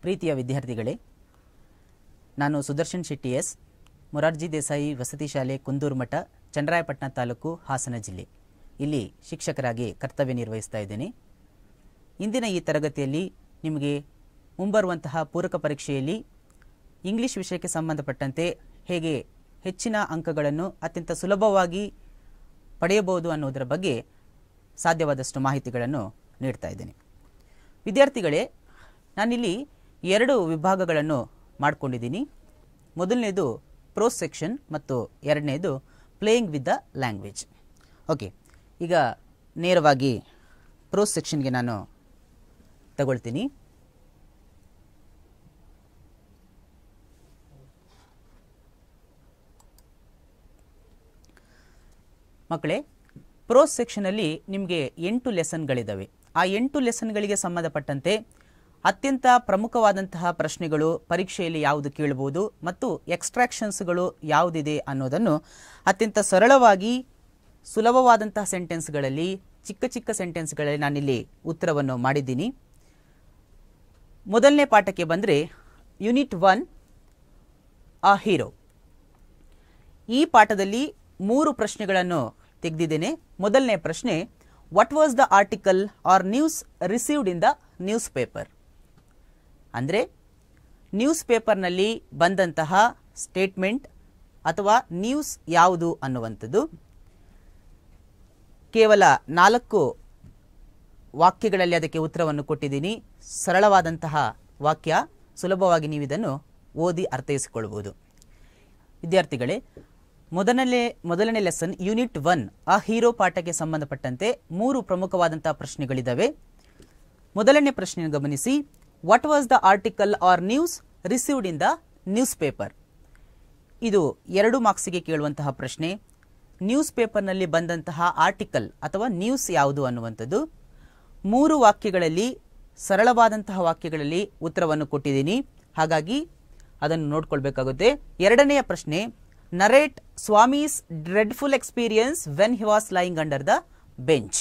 ಪ್ರೀತಿಯ ವಿದ್ಯಾರ್ಥಿಗಳೇ, ನಾನು ಸುದರ್ಶನ್ ಶೆಟ್ಟಿ ಎಸ್, ಮೊರಾರ್ಜಿ ದೇಸಾಯಿ ವಸತಿ ಶಾಲೆ ಕುಂದೂರು ಮಠ, ಚನ್ನರಾಯಪಟ್ಟಣ ತಾಲೂಕು, ಹಾಸನ ಜಿಲ್ಲೆ. ಇಲ್ಲಿ ಶಿಕ್ಷಕರಾಗಿ ಕರ್ತವ್ಯ ನಿರ್ವಹಿಸ್ತಾ ಇದ್ದೇನೆ. ಇಂದಿನ ಈ ತರಗತಿಯಲ್ಲಿ ನಿಮಗೆ ಮುಂಬರುವಂತಹ ಪೂರಕ ಪರೀಕ್ಷೆಯಲ್ಲಿ ಇಂಗ್ಲಿಷ್ ವಿಷಯಕ್ಕೆ ಸಂಬಂಧಪಟ್ಟಂತೆ ಹೇಗೆ ಹೆಚ್ಚಿನ ಅಂಕಗಳನ್ನು ಅತ್ಯಂತ ಸುಲಭವಾಗಿ ಪಡೆಯಬಹುದು ಅನ್ನೋದರ ಬಗ್ಗೆ ಸಾಧ್ಯವಾದಷ್ಟು ಮಾಹಿತಿಗಳನ್ನು ನೀಡ್ತಾ ಇದ್ದೇನೆ. ವಿದ್ಯಾರ್ಥಿಗಳೇ, ನಾನಿಲ್ಲಿ 2 ವಿಭಾಗಗಳನ್ನು ಮಾಡಿಕೊಂಡಿದ್ದೀನಿ. ಮೊದಲನೇದು ಪ್ರೋಸ್ ಸೆಕ್ಷನ್ ಮತ್ತು ಎರಡನೇದು playing with the language. Okay, ಈಗ ನೇರವಾಗಿ ಪ್ರೋಸ್ ಸೆಕ್ಷನ್ಗೆ ನಾನು ತಗೊಳ್ತೀನಿ. ಮಕ್ಕಳೇ, ಪ್ರೋಸ್ ಸೆಕ್ಷನಲ್ಲಿ ನಿಮಗೆ 8 ಲೆಸನ್ಗಳಿದ್ದಾವೆ. ಆ 8 ಲೆಸನ್ಗಳಿಗೆ ಸಂಬಂಧಪಟ್ಟಂತೆ ಅತ್ಯಂತ ಪ್ರಮುಖವಾದಂತಹ ಪ್ರಶ್ನೆಗಳು ಪರೀಕ್ಷೆಯಲ್ಲಿ ಯಾವುದು ಕೇಳಬಹುದು ಮತ್ತು ಎಕ್ಸ್ಟ್ರಾಕ್ಷನ್ಸ್ಗಳು ಯಾವುದಿದೆ ಅನ್ನೋದನ್ನು ಅತ್ಯಂತ ಸರಳವಾಗಿ ಸುಲಭವಾದಂತಹ ಸೆಂಟೆನ್ಸ್ಗಳಲ್ಲಿ, ಚಿಕ್ಕ ಚಿಕ್ಕ ಸೆಂಟೆನ್ಸ್ಗಳಲ್ಲಿ ನಾನಿಲ್ಲಿ ಉತ್ತರವನ್ನು ಮಾಡಿದ್ದೀನಿ. ಮೊದಲನೇ ಪಾಠಕ್ಕೆ ಬಂದರೆ ಯೂನಿಟ್ 1 ಅ ಹೀರೋ. ಈ ಪಾಠದಲ್ಲಿ 3 ಪ್ರಶ್ನೆಗಳನ್ನು ತೆಗೆದಿದ್ದೇನೆ. ಮೊದಲನೇ ಪ್ರಶ್ನೆ, what was the article or news received in the newspaper? ಅಂದರೆ ನ್ಯೂಸ್ ಪೇಪರ್ನಲ್ಲಿ ಬಂದಂತಹ ಸ್ಟೇಟ್ಮೆಂಟ್ ಅಥವಾ ನ್ಯೂಸ್ ಯಾವುದು ಅನ್ನುವಂಥದ್ದು. ಕೇವಲ 4 ವಾಕ್ಯಗಳಲ್ಲಿ ಅದಕ್ಕೆ ಉತ್ತರವನ್ನು ಕೊಟ್ಟಿದ್ದೀನಿ. ಸರಳವಾದಂತಹ ವಾಕ್ಯ, ಸುಲಭವಾಗಿ ನೀವು ಇದನ್ನು ಓದಿ ಅರ್ಥೈಸಿಕೊಳ್ಳಬಹುದು. ವಿದ್ಯಾರ್ಥಿಗಳೇ, ಮೊದಲನೇ ಲೆಸನ್ ಯೂನಿಟ್ 1 ಆ ಹೀರೋ ಪಾಠಕ್ಕೆ ಸಂಬಂಧಪಟ್ಟಂತೆ 3 ಪ್ರಮುಖವಾದಂತಹ ಪ್ರಶ್ನೆಗಳಿದ್ದಾವೆ. ಮೊದಲನೇ ಪ್ರಶ್ನೆಯನ್ನು ಗಮನಿಸಿ. What was the article or news received in the newspaper? ಇದು 2 ಮಾರ್ಕ್ಸಿಗೆ ಕೇಳುವಂತಹ ಪ್ರಶ್ನೆ. ನ್ಯೂಸ್ ಪೇಪರ್ನಲ್ಲಿ ಬಂದಂತಹ ಆರ್ಟಿಕಲ್ ಅಥವಾ ನ್ಯೂಸ್ ಯಾವುದು ಅನ್ನುವಂಥದ್ದು. 3 ವಾಕ್ಯಗಳಲ್ಲಿ, ಸರಳವಾದಂತಹ ವಾಕ್ಯಗಳಲ್ಲಿ ಉತ್ತರವನ್ನು ಕೊಟ್ಟಿದ್ದೀನಿ. ಹಾಗಾಗಿ ಅದನ್ನು ನೋಡ್ಕೊಳ್ಬೇಕಾಗುತ್ತೆ. ಎರಡನೆಯ ಪ್ರಶ್ನೆ, narrate Swami's dreadful experience when he was lying under the bench.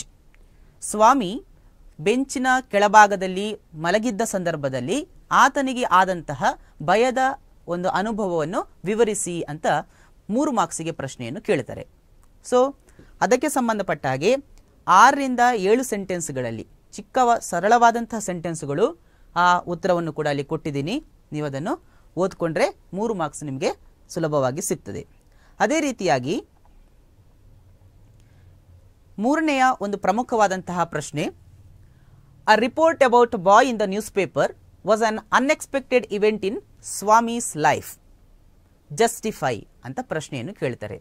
Swami ಬೆಂಚಿನ ಕೆಳಭಾಗದಲ್ಲಿ ಮಲಗಿದ್ದ ಸಂದರ್ಭದಲ್ಲಿ ಆತನಿಗೆ ಆದಂತಹ ಭಯದ ಒಂದು ಅನುಭವವನ್ನು ವಿವರಿಸಿ ಅಂತ 3 ಮಾರ್ಕ್ಸಿಗೆ ಪ್ರಶ್ನೆಯನ್ನು ಕೇಳ್ತಾರೆ. ಸೊ ಅದಕ್ಕೆ ಸಂಬಂಧಪಟ್ಟ ಹಾಗೆ 6 ರಿಂದ 7 ಸೆಂಟೆನ್ಸ್ಗಳಲ್ಲಿ ಚಿಕ್ಕ ಸರಳವಾದಂತಹ ಸೆಂಟೆನ್ಸ್ಗಳು ಆ ಉತ್ತರವನ್ನು ಕೂಡ ಅಲ್ಲಿ ಕೊಟ್ಟಿದ್ದೀನಿ. ನೀವು ಅದನ್ನು ಓದ್ಕೊಂಡ್ರೆ 3 ಮಾರ್ಕ್ಸ್ ನಿಮಗೆ ಸುಲಭವಾಗಿ ಸಿಗ್ತದೆ. ಅದೇ ರೀತಿಯಾಗಿ 3ನೆಯ ಒಂದು ಪ್ರಮುಖವಾದಂತಹ ಪ್ರಶ್ನೆ, a report about boy in the newspaper was un unexpected event in Swami's life, justify ಅಂತ ಪ್ರಶ್ನೆಯನ್ನು ಕೇಳ್ತಾರೆ.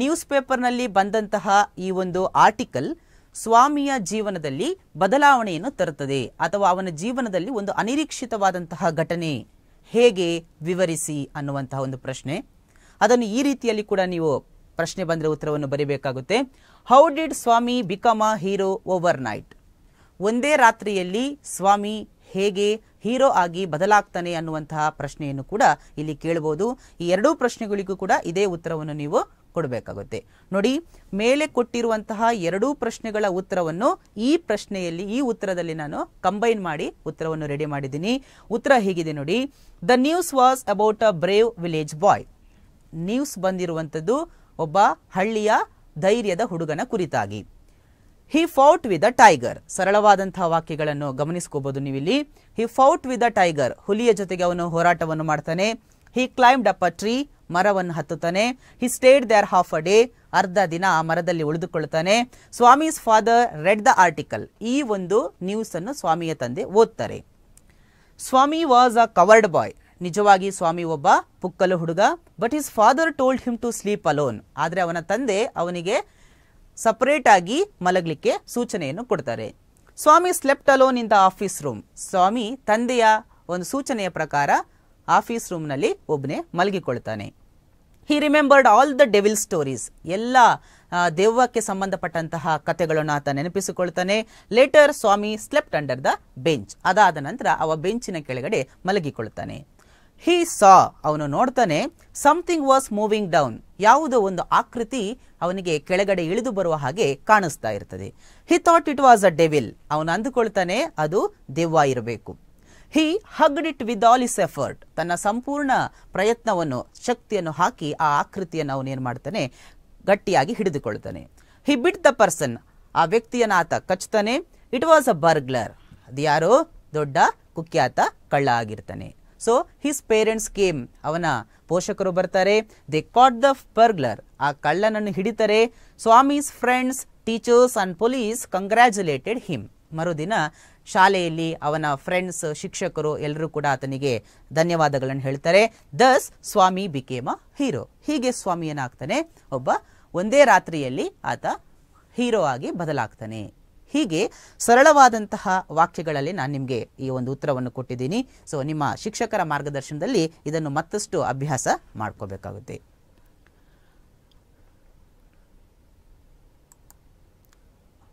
ನ್ಯೂಸ್ ಪೇಪರ್ನಲ್ಲಿ ಬಂದಂತಹ ಈ ಒಂದು ಆರ್ಟಿಕಲ್ ಸ್ವಾಮಿಯ ಜೀವನದಲ್ಲಿ ಬದಲಾವಣೆಯನ್ನು ತರುತ್ತದೆ ಅಥವಾ ಅವನ ಜೀವನದಲ್ಲಿ ಒಂದು ಅನಿರೀಕ್ಷಿತವಾದಂತಹ ಘಟನೆ, ಹೇಗೆ ವಿವರಿಸಿ ಅನ್ನುವಂತಹ ಒಂದು ಪ್ರಶ್ನೆ. ಅದನ್ನು ಈ ರೀತಿಯಲ್ಲಿ ಕೂಡ ನೀವು ಪ್ರಶ್ನೆ ಬಂದರೆ ಉತ್ತರವನ್ನು ಬರೀಬೇಕಾಗುತ್ತೆ. How did Swami become a hero overnight? ಒಂದೇ ರಾತ್ರಿಯಲ್ಲಿ ಸ್ವಾಮಿ ಹೇಗೆ ಹೀರೋ ಆಗಿ ಬದಲಾಗ್ತಾನೆ ಅನ್ನುವಂತಹ ಪ್ರಶ್ನೆಯನ್ನು ಕೂಡ ಇಲ್ಲಿ ಕೇಳಬಹುದು. ಈ 2 ಪ್ರಶ್ನೆಗಳಿಗೂ ಕೂಡ ಇದೇ ಉತ್ತರವನ್ನು ನೀವು ಕೊಡಬೇಕಾಗುತ್ತೆ. ನೋಡಿ, ಮೇಲೆ ಕೊಟ್ಟಿರುವಂತಹ 2 ಪ್ರಶ್ನೆಗಳ ಉತ್ತರವನ್ನು ಈ ಪ್ರಶ್ನೆಯಲ್ಲಿ, ಈ ಉತ್ತರದಲ್ಲಿ ನಾನು ಕಂಬೈನ್ ಮಾಡಿ ಉತ್ತರವನ್ನು ರೆಡಿ ಮಾಡಿದ್ದೀನಿ. ಉತ್ತರ ಹೀಗಿದೆ ನೋಡಿ. The news was about a brave village boy. News ಬಂದಿರುವಂಥದ್ದು ಒಬ್ಬ ಹಳ್ಳಿಯ ಧೈರ್ಯದ ಹುಡುಗನ ಕುರಿತಾಗಿ. ಹಿ ಫೌಟ್ ವಿತ್ ಅ ಟೈಗರ್. ಸರಳವಾದಂತಹ ವಾಕ್ಯಗಳನ್ನು ಗಮನಿಸ್ಕೋಬಹುದು ನೀವಿಲ್ಲಿ. ಹಿ ಫೌಟ್ ವಿತ್ ಅ ಟೈಗರ್, ಹುಲಿಯ ಜೊತೆಗೆ ಅವನು ಹೋರಾಟವನ್ನು ಮಾಡ್ತಾನೆ. He climbed up a tree, ಮರವನ್ನು ಹತ್ತುತ್ತಾನೆ. He stayed there half a day, ಅರ್ಧ ದಿನ ಆ ಮರದಲ್ಲಿ ಉಳಿದುಕೊಳ್ಳುತ್ತಾನೆ. Swami's father read the article. ಈ ಒಂದು ನ್ಯೂಸ್ ಅನ್ನು ಸ್ವಾಮಿಯ ತಂದೆ ಓದ್ತಾರೆ. Swami was a coward boy. ನಿಜವಾಗಿ ಸ್ವಾಮಿ ಒಬ್ಬ ಪುಕ್ಕಲು ಹುಡುಗ. But his father told him to sleep alone. ಆದರೆ ಅವನ ತಂದೆ ಅವನಿಗೆ ಸಪರೇಟ್ ಆಗಿ ಮಲಗಲಿಕ್ಕೆ ಸೂಚನೆಯನ್ನು ಕೊಡ್ತಾರೆ. Swami slept alone in the office room. Swami ತಂದೆಯ ಒಂದು ಸೂಚನೆಯ ಪ್ರಕಾರ ಆಫೀಸ್ ರೂಮ್ನಲ್ಲಿ ಒಬ್ಬನೇ ಮಲಗಿಕೊಳ್ತಾನೆ. He remembered all the devil stories. ಎಲ್ಲ ದೆವ್ವಕ್ಕೆ ಸಂಬಂಧಪಟ್ಟಂತಹ ಕಥೆಗಳನ್ನು ಆತ ನೆನಪಿಸಿಕೊಳ್ತಾನೆ. Later Swami slept under the bench. ಅದಾದ ನಂತರ ಅವ ಬೆಂಚಿನ ಕೆಳಗಡೆ ಮಲಗಿಕೊಳ್ತಾನೆ. ಹಿ ಸಾ, ಅವನು ನೋಡ್ತಾನೆ, ಸಮಥಿಂಗ್ ವಾಸ್ ಮೂವಿಂಗ್ ಡೌನ್. ಯಾವುದೋ ಒಂದು ಆಕೃತಿ ಅವನಿಗೆ ಕೆಳಗಡೆ ಇಳಿದು ಬರುವ ಹಾಗೆ ಕಾಣಿಸ್ತಾ ಇರ್ತದೆ. He thought it was a devil. ಅವನು ಅಂದುಕೊಳ್ತಾನೆ ಅದು ದೆವ್ವ ಇರಬೇಕು. He hugged it with all his effort. ತನ್ನ ಸಂಪೂರ್ಣ ಪ್ರಯತ್ನವನ್ನು, ಶಕ್ತಿಯನ್ನು ಹಾಕಿ ಆ ಆಕೃತಿಯನ್ನು ಅವನೇನು ಮಾಡ್ತಾನೆ, ಗಟ್ಟಿಯಾಗಿ ಹಿಡಿದುಕೊಳ್ತಾನೆ. ಹಿ ಬಿಟ್ ದ ಪರ್ಸನ್, ಆ ವ್ಯಕ್ತಿಯನ್ನು ಆತ ಕಚ್ತಾನೆ. ಇಟ್ ವಾಸ್ ಅ ಬರ್ಗ್ಲರ್, ಅದು ಯಾರೋ ದೊಡ್ಡ ಕುಖ್ಯಾತ ಕಳ್ಳ ಆಗಿರ್ತಾನೆ. ಸೊ ಹಿಸ್ ಪೇರೆಂಟ್ಸ್ ಕೇಮ್, ಅವನ ಪೋಷಕರು ಬರ್ತಾರೆ. ದೇ ಕಾಟ್ ದ ಬರ್ಗ್ಲರ್, ಆ ಕಳ್ಳನನ್ನು ಹಿಡಿತಾರೆ. Swami's friends, teachers and police congratulated him. ಮರುದಿನ ಶಾಲೆಯಲ್ಲಿ ಅವನ ಫ್ರೆಂಡ್ಸ್, ಶಿಕ್ಷಕರು ಎಲ್ಲರೂ ಕೂಡ ಆತನಿಗೆ ಧನ್ಯವಾದಗಳನ್ನು ಹೇಳ್ತಾರೆ. ದಸ್ ಸ್ವಾಮಿ ಬಿಕೇಮ್ ಅ ಹೀರೋ. ಹೀಗೆ ಸ್ವಾಮಿ ಏನಾಗ್ತಾನೆ, ಒಬ್ಬ ಒಂದೇ ರಾತ್ರಿಯಲ್ಲಿ ಆತ ಹೀರೋ ಆಗಿ ಬದಲಾಗ್ತಾನೆ. ಹೀಗೆ ಸರಳವಾದಂತಹ ವಾಕ್ಯಗಳಲ್ಲಿ ನಾನು ನಿಮಗೆ ಈ ಒಂದು ಉತ್ತರವನ್ನು ಕೊಟ್ಟಿದ್ದೀನಿ. ಸೊ ನಿಮ್ಮ ಶಿಕ್ಷಕರ ಮಾರ್ಗದರ್ಶನದಲ್ಲಿ ಇದನ್ನು ಮತ್ತಷ್ಟು ಅಭ್ಯಾಸ ಮಾಡ್ಕೋಬೇಕಾಗುತ್ತೆ.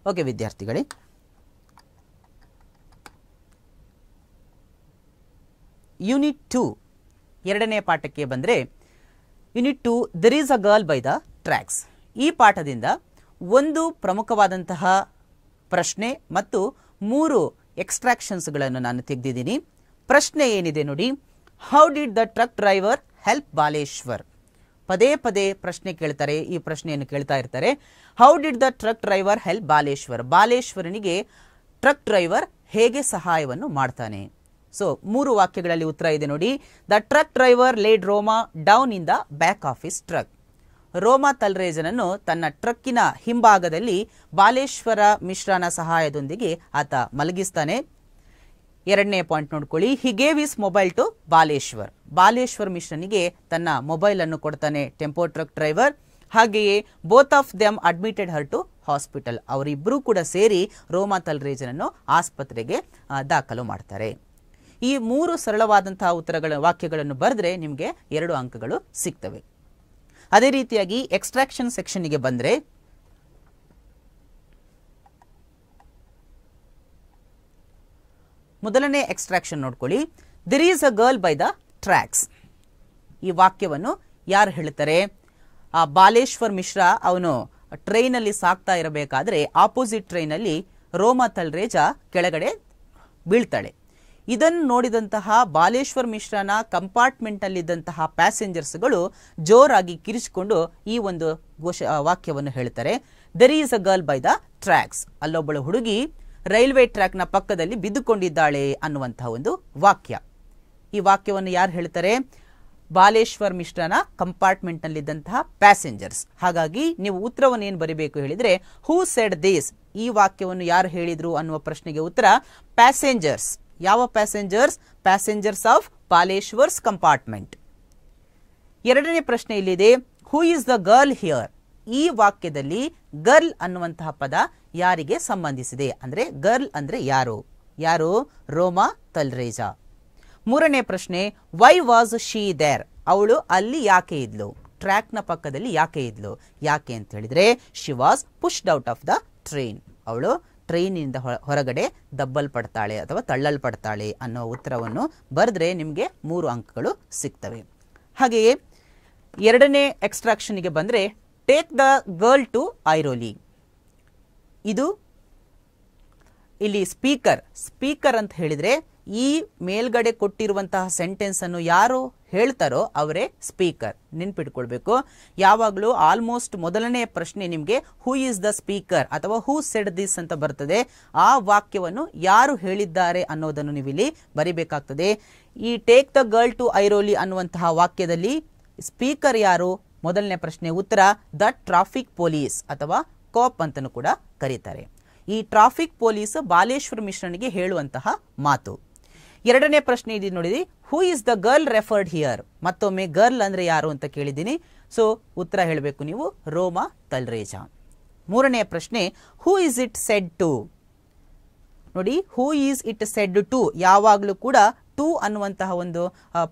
ಓಕೆ ವಿದ್ಯಾರ್ಥಿಗಳೇ, ಯೂನಿಟ್ 2 ಎರಡನೇ ಪಾಠಕ್ಕೆ ಬಂದರೆ, unit 2 there is a girl by the tracks. ಈ ಪಾಠದಿಂದ ಒಂದು ಪ್ರಮುಖವಾದಂತಹ ಪ್ರಶ್ನೆ ಮತ್ತು 3 ಎಕ್ಸ್ಟ್ರಾಕ್ಷನ್ಸ್ಗಳನ್ನು ನಾನು ತೆಗೆದಿದ್ದೀನಿ. ಪ್ರಶ್ನೆ ಏನಿದೆ ನೋಡಿ, how did the truck driver help Baleshwar? ಪದೇ ಪದೇ ಪ್ರಶ್ನೆ ಕೇಳ್ತಾರೆ, ಈ ಪ್ರಶ್ನೆಯನ್ನು ಕೇಳ್ತಾ ಇರ್ತಾರೆ. How did the truck driver help Baleshwar? ಬಾಲೇಶ್ವರನಿಗೆ ಟ್ರಕ್ ಡ್ರೈವರ್ ಹೇಗೆ ಸಹಾಯವನ್ನು ಮಾಡ್ತಾನೆ? ಸೊ 3 ವಾಕ್ಯಗಳಲ್ಲಿ ಉತ್ತರ ಇದೆ ನೋಡಿ. The truck driver laid Roma down in the back of his truck. Roma ತಲ್ರೇಜನನ್ನು ತನ್ನ ಟ್ರಕ್ಕಿನ ಹಿಂಭಾಗದಲ್ಲಿ ಬಾಲೇಶ್ವರ ಮಿಶ್ರನ ಸಹಾಯದೊಂದಿಗೆ ಆತ ಮಲಗಿಸ್ತಾನೆ. ಎರಡನೇ ಪಾಯಿಂಟ್ ನೋಡ್ಕೊಳ್ಳಿ. He gave his mobile to Baleshwar. Baleshwar ಮಿಶ್ರನಿಗೆ ತನ್ನ ಮೊಬೈಲ್ ಅನ್ನು ಕೊಡ್ತಾನೆ ಟೆಂಪೋ ಟ್ರಕ್ ಡ್ರೈವರ್. ಹಾಗೆಯೇ both of them admitted her to hospital. ಅವರಿಬ್ಬರೂ ಕೂಡ ಸೇರಿ ರೋಮಾ ತಲ್ರೇಜನನ್ನು ಆಸ್ಪತ್ರೆಗೆ ದಾಖಲು ಮಾಡ್ತಾರೆ. ಈ 3 ಸರಳವಾದಂತಹ ವಾಕ್ಯಗಳನ್ನು ಬರೆದ್ರೆ ನಿಮಗೆ 2 ಅಂಕಗಳು ಸಿಗ್ತವೆ. ಅದೇ ರೀತಿಯಾಗಿ ಎಕ್ಸ್ಟ್ರಾಕ್ಷನ್ ಸೆಕ್ಷನ್ಗೆ ಬಂದರೆ, ಮೊದಲನೇ ಎಕ್ಸ್ಟ್ರಾಕ್ಷನ್ ನೋಡ್ಕೊಳ್ಳಿ. There is a girl by the tracks. ಈ ವಾಕ್ಯವನ್ನು ಯಾರು ಹೇಳ್ತಾರೆ? ಆ ಬಾಲೇಶ್ವರ್ ಮಿಶ್ರಾ ಅವನು ಟ್ರೈನಲ್ಲಿ ಸಾಕ್ತಾ ಇರಬೇಕಾದ್ರೆ ಆಪೋಸಿಟ್ ಟ್ರೈನಲ್ಲಿ ರೋಮಾ ತಲ್ರೇಜ ಕೆಳಗಡೆ ಬೀಳ್ತಾಳೆ. ಇದನ್ನು ನೋಡಿದಂತಹ ಬಾಲೇಶ್ವರ್ ಮಿಶ್ರನ ಕಂಪಾರ್ಟ್ಮೆಂಟ್ನಲ್ಲಿದ್ದಂತಹ ಪ್ಯಾಸೆಂಜರ್ಸ್ಗಳು ಜೋರಾಗಿ ಕಿರಿಚಿಕೊಂಡು ಈ ಒಂದು ವಾಕ್ಯವನ್ನು ಹೇಳ್ತಾರೆ. There is a girl by the tracks. ಅಲ್ಲೊಬ್ಬಳು ಹುಡುಗಿ ರೈಲ್ವೆ ಟ್ರ್ಯಾಕ್ನ ಪಕ್ಕದಲ್ಲಿ ಬಿದ್ದುಕೊಂಡಿದ್ದಾಳೆ ಅನ್ನುವಂತಹ ಒಂದು ವಾಕ್ಯ. ಈ ವಾಕ್ಯವನ್ನು ಯಾರು ಹೇಳ್ತಾರೆ? ಬಾಲೇಶ್ವರ್ ಮಿಶ್ರನ ಕಂಪಾರ್ಟ್ಮೆಂಟ್ನಲ್ಲಿದ್ದಂತಹ ಪ್ಯಾಸೆಂಜರ್ಸ್. ಹಾಗಾಗಿ ನೀವು ಉತ್ತರವನ್ನು ಏನು ಬರೀಬೇಕು ಹೇಳಿದ್ರೆ, ಹೂ ಸೆಡ್ ದಿಸ್? ಈ ವಾಕ್ಯವನ್ನು ಯಾರು ಹೇಳಿದ್ರು ಅನ್ನುವ ಪ್ರಶ್ನೆಗೆ ಉತ್ತರ ಪ್ಯಾಸೆಂಜರ್ಸ್. ಯಾವ passengers? Passengers of Baleshwar's compartment. ಎರಡನೇ ಪ್ರಶ್ನೆ ಇಲ್ಲಿದೆ, who is the girl here? ಈ ವಾಕ್ಯದಲ್ಲಿ ಗರ್ಲ್ ಅನ್ನುವಂತಹ ಪದ ಯಾರಿಗೆ ಸಂಬಂಧಿಸಿದೆ? ಅಂದ್ರೆ ಗರ್ಲ್ ಅಂದ್ರೆ ಯಾರು? ಯಾರು? ರೋಮಾ ತಲ್ರೇಜಾ. ಮೂರನೇ ಪ್ರಶ್ನೆ, ವೈ ವಾಸ್ ಶೀ ದೇರ್? ಅವಳು ಅಲ್ಲಿ ಯಾಕೆ ಇದ್ಲು? ಟ್ರ್ಯಾಕ್ನ ಪಕ್ಕದಲ್ಲಿ ಯಾಕೆ ಇದ್ಲು? ಯಾಕೆ ಅಂತ ಹೇಳಿದ್ರೆ, she was pushed out of the train. ಅವಳು ಟ್ರೈನಿಂದ ಹೊರಗಡೆ ದಬ್ಬಲ್ಪಡ್ತಾಳೆ ಅಥವಾ ತಳ್ಳಲ್ಪಡ್ತಾಳೆ ಅನ್ನೋ ಉತ್ತರವನ್ನು ಬರೆದ್ರೆ ನಿಮಗೆ 3 ಅಂಕಗಳು ಸಿಗ್ತವೆ. ಹಾಗೆಯೇ ಎರಡನೇ ಎಕ್ಸ್ಟ್ರಾಕ್ಷನ್ಗೆ ಬಂದರೆ, take the girl to Airoli. ಇದು ಇಲ್ಲಿ ಸ್ಪೀಕರ್ ಅಂತ ಹೇಳಿದ್ರೆ, ಈ ಮೇಲ್ಗಡೆ ಕೊಟ್ಟಿರುವಂತಹ ಸೆಂಟೆನ್ಸ್ ಅನ್ನು ಯಾರು ಹೇಳ್ತಾರೋ ಅವರೇ ಸ್ಪೀಕರ್. ನೆನ್ಪಿಟ್ಕೊಳ್ಬೇಕು. ಯಾವಾಗಲೂ ಆಲ್ಮೋಸ್ಟ್ ಮೊದಲನೇ ಪ್ರಶ್ನೆ ನಿಮಗೆ ಹೂ ಈಸ್ ದ ಸ್ಪೀಕರ್ ಅಥವಾ ಹೂ ಸೆಡ್ ದಿಸ್ ಅಂತ ಬರ್ತದೆ. ಆ ವಾಕ್ಯವನ್ನು ಯಾರು ಹೇಳಿದ್ದಾರೆ ಅನ್ನೋದನ್ನು ನೀವು ಇಲ್ಲಿ ಬರಿಬೇಕಾಗ್ತದೆ. ಈ take the girl to Airoli ಅನ್ನುವಂತಹ ವಾಕ್ಯದಲ್ಲಿ ಸ್ಪೀಕರ್ ಯಾರು? ಮೊದಲನೇ ಪ್ರಶ್ನೆ ಉತ್ತರ ದ ಟ್ರಾಫಿಕ್ ಪೊಲೀಸ್ ಅಥವಾ ಕಾಪ್ ಅಂತಲೂ ಕೂಡ ಕರೀತಾರೆ. ಈ ಟ್ರಾಫಿಕ್ ಪೊಲೀಸ್ ಬಾಲೇಶ್ವರ್ ಮಿಶ್ರನಿಗೆ ಹೇಳುವಂತಹ ಮಾತು. ಎರಡನೇ ಪ್ರಶ್ನೆ ಇದೆ ನೋಡಿ, ಹೂ is the girl referred here? ಮತ್ತೊಮ್ಮೆ ಗರ್ಲ್ ಅಂದ್ರೆ ಯಾರು ಅಂತ ಕೇಳಿದ್ದೀನಿ. ಸೊ ಉತ್ತರ ಹೇಳಬೇಕು ನೀವು, ರೋಮಾ ತಲ್ರೇಜಾ. ಮೂರನೇ ಪ್ರಶ್ನೆ, who is it said to? ನೋಡಿ, who is it said to ಯಾವಾಗಲೂ ಕೂಡ ಟು ಅನ್ನುವಂತಹ ಒಂದು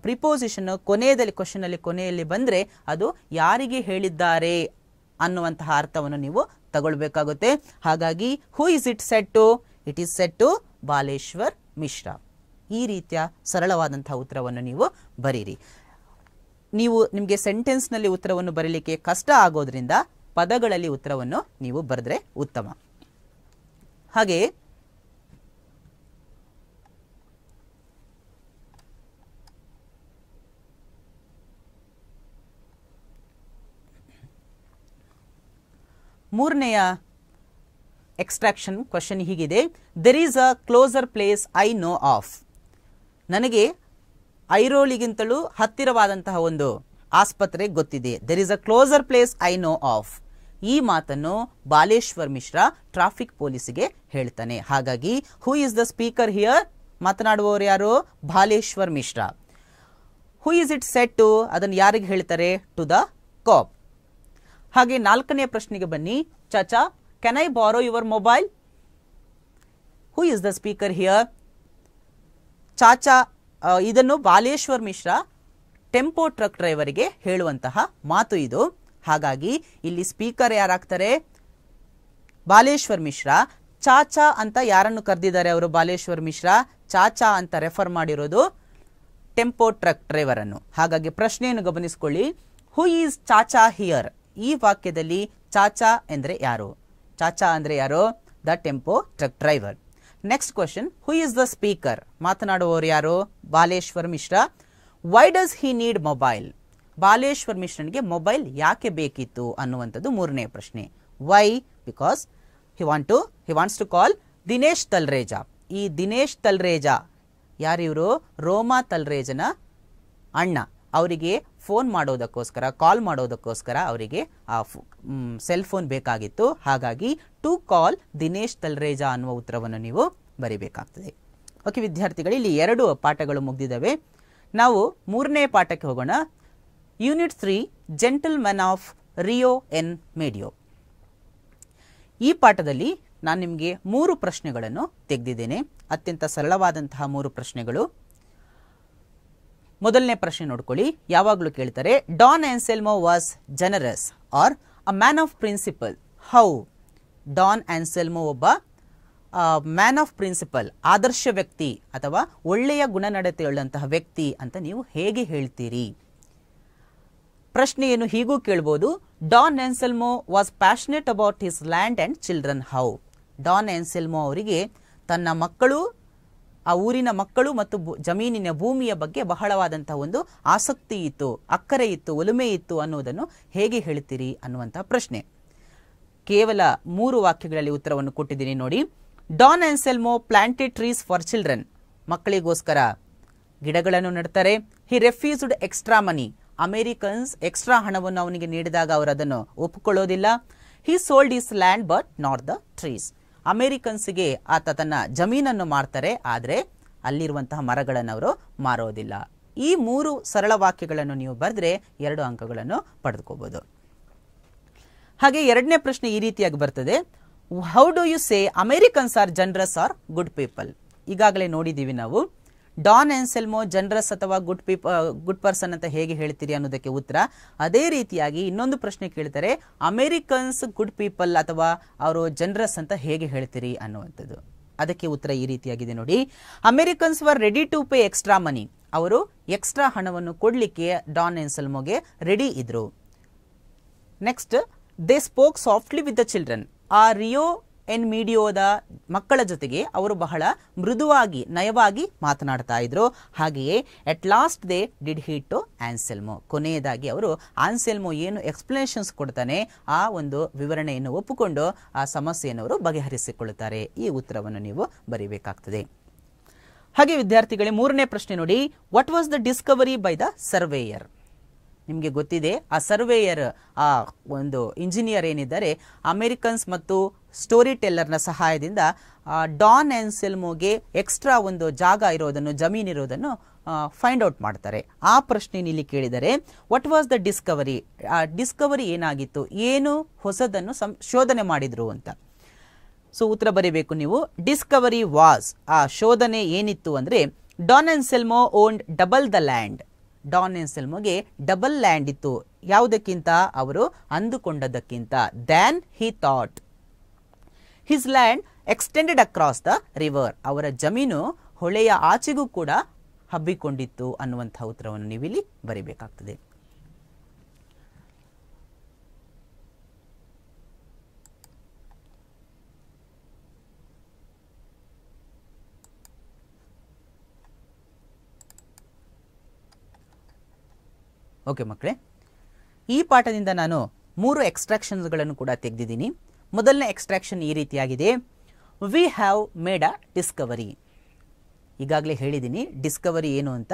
ಪ್ರಿಪೋಸಿಷನ್ ಕೊನೆಯಲ್ಲಿ ಕ್ವಶನ್ ಅಲ್ಲಿ ಕೊನೆಯಲ್ಲಿ ಬಂದ್ರೆ ಅದು ಯಾರಿಗೆ ಹೇಳಿದ್ದಾರೆ ಅನ್ನುವಂತಹ ಅರ್ಥವನ್ನು ನೀವು ತಗೊಳ್ಬೇಕಾಗುತ್ತೆ. ಹಾಗಾಗಿ who is it said to? It is said to Baleshwar Mishra. ಈ ರೀತಿಯ ಸರಳವಾದಂತಹ ಉತ್ತರವನ್ನು ನೀವು ಬರೀರಿ. ನಿಮಗೆ ಸೆಂಟೆನ್ಸ್ನಲ್ಲಿ ಉತ್ತರವನ್ನು ಬರೀಲಿಕ್ಕೆ ಕಷ್ಟ ಆಗೋದ್ರಿಂದ ಪದಗಳಲ್ಲಿ ಉತ್ತರವನ್ನು ನೀವು ಬರೆದ್ರೆ ಉತ್ತಮ. ಹಾಗೆ ಮೂರನೆಯ ಎಕ್ಸ್ಟ್ರಾಕ್ಷನ್ ಕ್ವಶನ್ ಹೀಗಿದೆ, there is a closer place I know of. ನನಗೆ ಐರೋಲಿಗಿಂತಲೂ ಹತ್ತಿರವಾದಂತಹ ಒಂದು ಆಸ್ಪತ್ರೆ ಗೊತ್ತಿದೆ. There is a closer place I know of. ಈ ಮಾತನ್ನು ಬಾಲೇಶ್ವರ್ ಮಿಶ್ರಾ ಟ್ರಾಫಿಕ್ ಪೊಲೀಸಿಗೆ ಹೇಳ್ತಾನೆ. ಹಾಗಾಗಿ who is the speaker here? ಮಾತನಾಡುವವರು ಯಾರು? Baleshwar Mishra. Who is it said to? ಅದನ್ನು ಯಾರಿಗೆ ಹೇಳ್ತಾರೆ? To the cop. ಹಾಗೆ ನಾಲ್ಕನೆಯ ಪ್ರಶ್ನೆಗೆ ಬನ್ನಿ. ಚಾಚಾ, can I borrow your mobile? Who is the speaker here? ಚಾಚಾ, ಇದನ್ನು ಬಾಲೇಶ್ವರ್ ಮಿಶ್ರಾ ಟೆಂಪೋ ಟ್ರಕ್ ಡ್ರೈವರಿಗೆ ಹೇಳುವಂತಹ ಮಾತು ಇದು. ಹಾಗಾಗಿ ಇಲ್ಲಿ ಸ್ಪೀಕರ್ ಯಾರಾಗ್ತಾರೆ? ಬಾಲೇಶ್ವರ್ ಮಿಶ್ರಾ. ಚಾಚಾ ಅಂತ ಯಾರನ್ನು ಕರೆದಿದ್ದಾರೆ ಅವರು? ಬಾಲೇಶ್ವರ್ ಮಿಶ್ರಾ. ಚಾಚಾ ಅಂತ ರೆಫರ್ ಮಾಡಿರೋದು ಟೆಂಪೋ ಟ್ರಕ್ ಡ್ರೈವರ್ ಅನ್ನು. ಹಾಗಾಗಿ ಪ್ರಶ್ನೆಯನ್ನು ಗಮನಿಸಿಕೊಳ್ಳಿ. Who is Chacha here? ಈ ವಾಕ್ಯದಲ್ಲಿ ಚಾಚಾ ಎಂದ್ರೆ ಯಾರು? ಚಾಚಾ ಅಂದ್ರೆ ಯಾರು? The tempo truck driver. Next question, who is the speaker? ಮಾತನಾಡುವವರು ಯಾರು? Baleshwar Mishra. Why does he need mobile? Baleshwar ಮಿಶ್ರನ್ಗೆ ಮೊಬೈಲ್ ಯಾಕೆ ಬೇಕಿತ್ತು ಅನ್ನುವಂಥದ್ದು ಮೂರನೇ ಪ್ರಶ್ನೆ. Why? Because he wants to call Dinesh Talreja. ಈ ದಿನೇಶ್ ತಲ್ರೇಜಾ ಯಾರಿವರು? ರೋಮಾ ತಲ್ರೇಜನ ಅಣ್ಣ. ಅವರಿಗೆ ಫೋನ್ ಮಾಡೋದಕ್ಕೋಸ್ಕರ, ಕಾಲ್ ಮಾಡೋದಕ್ಕೋಸ್ಕರ ಅವರಿಗೆ ಆ ಸೆಲ್ ಫೋನ್ ಬೇಕಾಗಿತ್ತು. ಹಾಗಾಗಿ ಟು ಕಾಲ್ ದಿನೇಶ್ ತಲ್ರೇಜಾ ಅನ್ನುವ ಉತ್ತರವನ್ನು ನೀವು ಬರೀಬೇಕಾಗ್ತದೆ. ಓಕೆ ವಿದ್ಯಾರ್ಥಿಗಳು, ಇಲ್ಲಿ 2 ಪಾಠಗಳು ಮುಗಿದಿದ್ದಾವೆ. ನಾವು ಮೂರನೇ ಪಾಠಕ್ಕೆ ಹೋಗೋಣ. Unit 3, gentleman of Rio en Medio. ಈ ಪಾಠದಲ್ಲಿ ನಾನು ನಿಮಗೆ 3 ಪ್ರಶ್ನೆಗಳನ್ನು ತೆಗೆದಿದ್ದೇನೆ. ಅತ್ಯಂತ ಸರಳವಾದಂತಹ 3 ಪ್ರಶ್ನೆಗಳು. ಮೊದಲನೇ ಪ್ರಶ್ನೆ ನೋಡ್ಕೊಳ್ಳಿ. ಯಾವಾಗಲೂ ಕೇಳ್ತಾರೆ, Don Anselmo was generous or a man of principle. How? Don Anselmo ಒಬ್ಬ ಮ್ಯಾನ್ ಆಫ್ ಪ್ರಿನ್ಸಿಪಲ್, ಆದರ್ಶ ವ್ಯಕ್ತಿ ಅಥವಾ ಒಳ್ಳೆಯ ಗುಣನಡತೆಯುಳ್ಳಂತಹ ವ್ಯಕ್ತಿ ಅಂತ ನೀವು ಹೇಗೆ ಹೇಳ್ತೀರಿ? ಪ್ರಶ್ನೆಯನ್ನು ಹೀಗೂ ಕೇಳಬಹುದು, Don Anselmo was passionate about his land and children. How? Don ಆನ್ಸೆಲ್ಮೋ ಅವರಿಗೆ ತನ್ನ ಮಕ್ಕಳು, ಆ ಊರಿನ ಮಕ್ಕಳು ಮತ್ತು ಜಮೀನಿನ ಭೂಮಿಯ ಬಗ್ಗೆ ಬಹಳವಾದಂತಹ ಒಂದು ಆಸಕ್ತಿ ಇತ್ತು, ಅಕ್ಕರೆ ಇತ್ತು, ಒಲುಮೆ ಇತ್ತು ಅನ್ನುವುದನ್ನು ಹೇಗೆ ಹೇಳ್ತೀರಿ ಅನ್ನುವಂತಹ ಪ್ರಶ್ನೆ. ಕೇವಲ 3 ವಾಕ್ಯಗಳಲ್ಲಿ ಉತ್ತರವನ್ನು ಕೊಟ್ಟಿದ್ದೀನಿ ನೋಡಿ. Don Anselmo planted trees for children. ಮಕ್ಕಳಿಗೋಸ್ಕರ ಗಿಡಗಳನ್ನು ನೆಡ್ತಾರೆ. He refused extra money. Americans extra ಹಣವನ್ನು ಅವನಿಗೆ ನೀಡಿದಾಗ ಅವರು ಅದನ್ನು ಒಪ್ಪಿಕೊಳ್ಳೋದಿಲ್ಲ. He sold his land but not the trees. ಅಮೆರಿಕನ್ಸ್ಗೆ ಆತ ತನ್ನ ಜಮೀನನ್ನು ಮಾರ್ತಾರೆ, ಆದರೆ ಅಲ್ಲಿರುವಂತಹ ಮರಗಳನ್ನು ಅವರು ಮಾರೋದಿಲ್ಲ. ಈ 3 ಸರಳ ವಾಕ್ಯಗಳನ್ನು ನೀವು ಬರೆದ್ರೆ 2 ಅಂಕಗಳನ್ನು ಪಡೆದುಕೋಬಹುದು. ಹಾಗೆ ಎರಡನೇ ಪ್ರಶ್ನೆ ಈ ರೀತಿಯಾಗಿ ಬರ್ತದೆ, how do you say Americans are generous or good people? ಈಗಾಗಲೇ ನೋಡಿದ್ದೀವಿ ನಾವು. ಡಾನ್ ಆನ್ಸೆಲ್ಮೋ ಜನರಸ್ ಅಥವಾ ಗುಡ್ ಪರ್ಸನ್ ಅಂತ ಹೇಗೆ ಹೇಳ್ತೀರಿ ಅನ್ನೋದಕ್ಕೆ ಉತ್ತರ. ಅದೇ ರೀತಿಯಾಗಿ ಇನ್ನೊಂದು ಪ್ರಶ್ನೆ ಕೇಳ್ತಾರೆ, ಅಮೆರಿಕನ್ಸ್ ಗುಡ್ ಪೀಪಲ್ ಅಥವಾ ಅವರು ಜನರಸ್ ಅಂತ ಹೇಗೆ ಹೇಳ್ತೀರಿ ಅನ್ನುವಂಥದ್ದು. ಅದಕ್ಕೆ ಉತ್ತರ ಈ ರೀತಿಯಾಗಿದೆ ನೋಡಿ. Americans were ready to pay extra money. ಅವರು ಎಕ್ಸ್ಟ್ರಾ ಹಣವನ್ನು ಕೊಡಲಿಕ್ಕೆ ಡಾನ್ ಆನ್ಸೆಲ್ಮೋಗೆ ರೆಡಿ ಇದ್ರು. Next, they spoke softly with the children. ಆ ರಿಯೋ ಎನ್ ಮೀಡಿಯೋದ ಮಕ್ಕಳ ಜೊತೆಗೆ ಅವರು ಬಹಳ ಮೃದುವಾಗಿ, ನಯವಾಗಿ ಮಾತನಾಡ್ತಾ ಇದ್ರು. ಹಾಗೆಯೇ at last they did heed to Anselmo. ಕೊನೆಯದಾಗಿ ಅವರು ಆನ್ಸೆಲ್ಮೋ ಏನು ಎಕ್ಸ್ಪ್ಲನೇಷನ್ಸ್ ಕೊಡ್ತಾನೆ ಆ ಒಂದು ವಿವರಣೆಯನ್ನು ಒಪ್ಪಿಕೊಂಡು ಆ ಸಮಸ್ಯೆಯನ್ನು ಅವರು ಬಗೆಹರಿಸಿಕೊಳ್ಳುತ್ತಾರೆ. ಈ ಉತ್ತರವನ್ನು ನೀವು ಬರೀಬೇಕಾಗ್ತದೆ. ಹಾಗೆ ವಿದ್ಯಾರ್ಥಿಗಳೇ, ಮೂರನೇ ಪ್ರಶ್ನೆ ನೋಡಿ. What was the Discovery by the surveyor? ನಿಮಗೆ ಗೊತ್ತಿದೆ, ಆ ಸರ್ವೇಯರ್, ಆ ಒಂದು ಇಂಜಿನಿಯರ್ ಏನಿದ್ದಾರೆ, ಅಮೆರಿಕನ್ಸ್ ಮತ್ತು ಸ್ಟೋರಿ ಟೆಲ್ಲರ್ನ ಸಹಾಯದಿಂದ ಡಾನ್ ಆನ್ಸೆಲ್ಮೋಗೆ ಎಕ್ಸ್ಟ್ರಾ ಒಂದು ಜಾಗ ಇರೋದನ್ನು, ಜಮೀನಿರೋದನ್ನು ಫೈಂಡ್ ಔಟ್ ಮಾಡ್ತಾರೆ. ಆ ಪ್ರಶ್ನೆ ಇಲ್ಲಿ ಕೇಳಿದರೆ ವಾಟ್ ವಾಸ್ ದ ಡಿಸ್ಕವರಿ? ಆ ಡಿಸ್ಕವರಿ ಏನಾಗಿತ್ತು, ಏನು ಹೊಸದನ್ನು ಶೋಧನೆ ಮಾಡಿದ್ರು ಅಂತ. ಸೊ ಉತ್ತರ ಬರೀಬೇಕು ನೀವು. ಡಿಸ್ಕವರಿ ವಾಸ್, ಆ ಶೋಧನೆ ಏನಿತ್ತು ಅಂದ್ರೆ, Don Anselmo owned double the land. Don ಆನ್ಸೆಲ್ಮೋಗೆ ಡಬಲ್ ಲ್ಯಾಂಡ್ ಇತ್ತು. ಯಾವುದಕ್ಕಿಂತ? ಅವರು ಅಂದುಕೊಂಡದಕ್ಕಿಂತ. Than he thought. His land extended across the river. ಅವರ ಜಮೀನು ಹೊಳೆಯ ಆಚೆಗೂ ಕೂಡ ಹಬ್ಬಿಕೊಂಡಿತ್ತು ಅನ್ನುವಂತಹ ಉತ್ತರವನ್ನು ನೀವಿಲ್ಲಿ ಬರೀಬೇಕಾಗ್ತದೆ. ಓಕೆ ಮಕ್ಕಳೇ, ಈ ಪಾಠದಿಂದ ನಾನು 3 ಎಕ್ಸ್ಟ್ರಾಕ್ಷನ್ಸ್ಗಳನ್ನು ಕೂಡ ತೆಗೆದಿದ್ದೀನಿ. ಮೊದಲನೇ ಎಕ್ಸ್ಟ್ರಾಕ್ಷನ್ ಈ ರೀತಿಯಾಗಿದೆ, V have made a Discovery. ಈಗಾಗಲೇ ಹೇಳಿದ್ದೀನಿ ಡಿಸ್ಕವರಿ ಏನು ಅಂತ.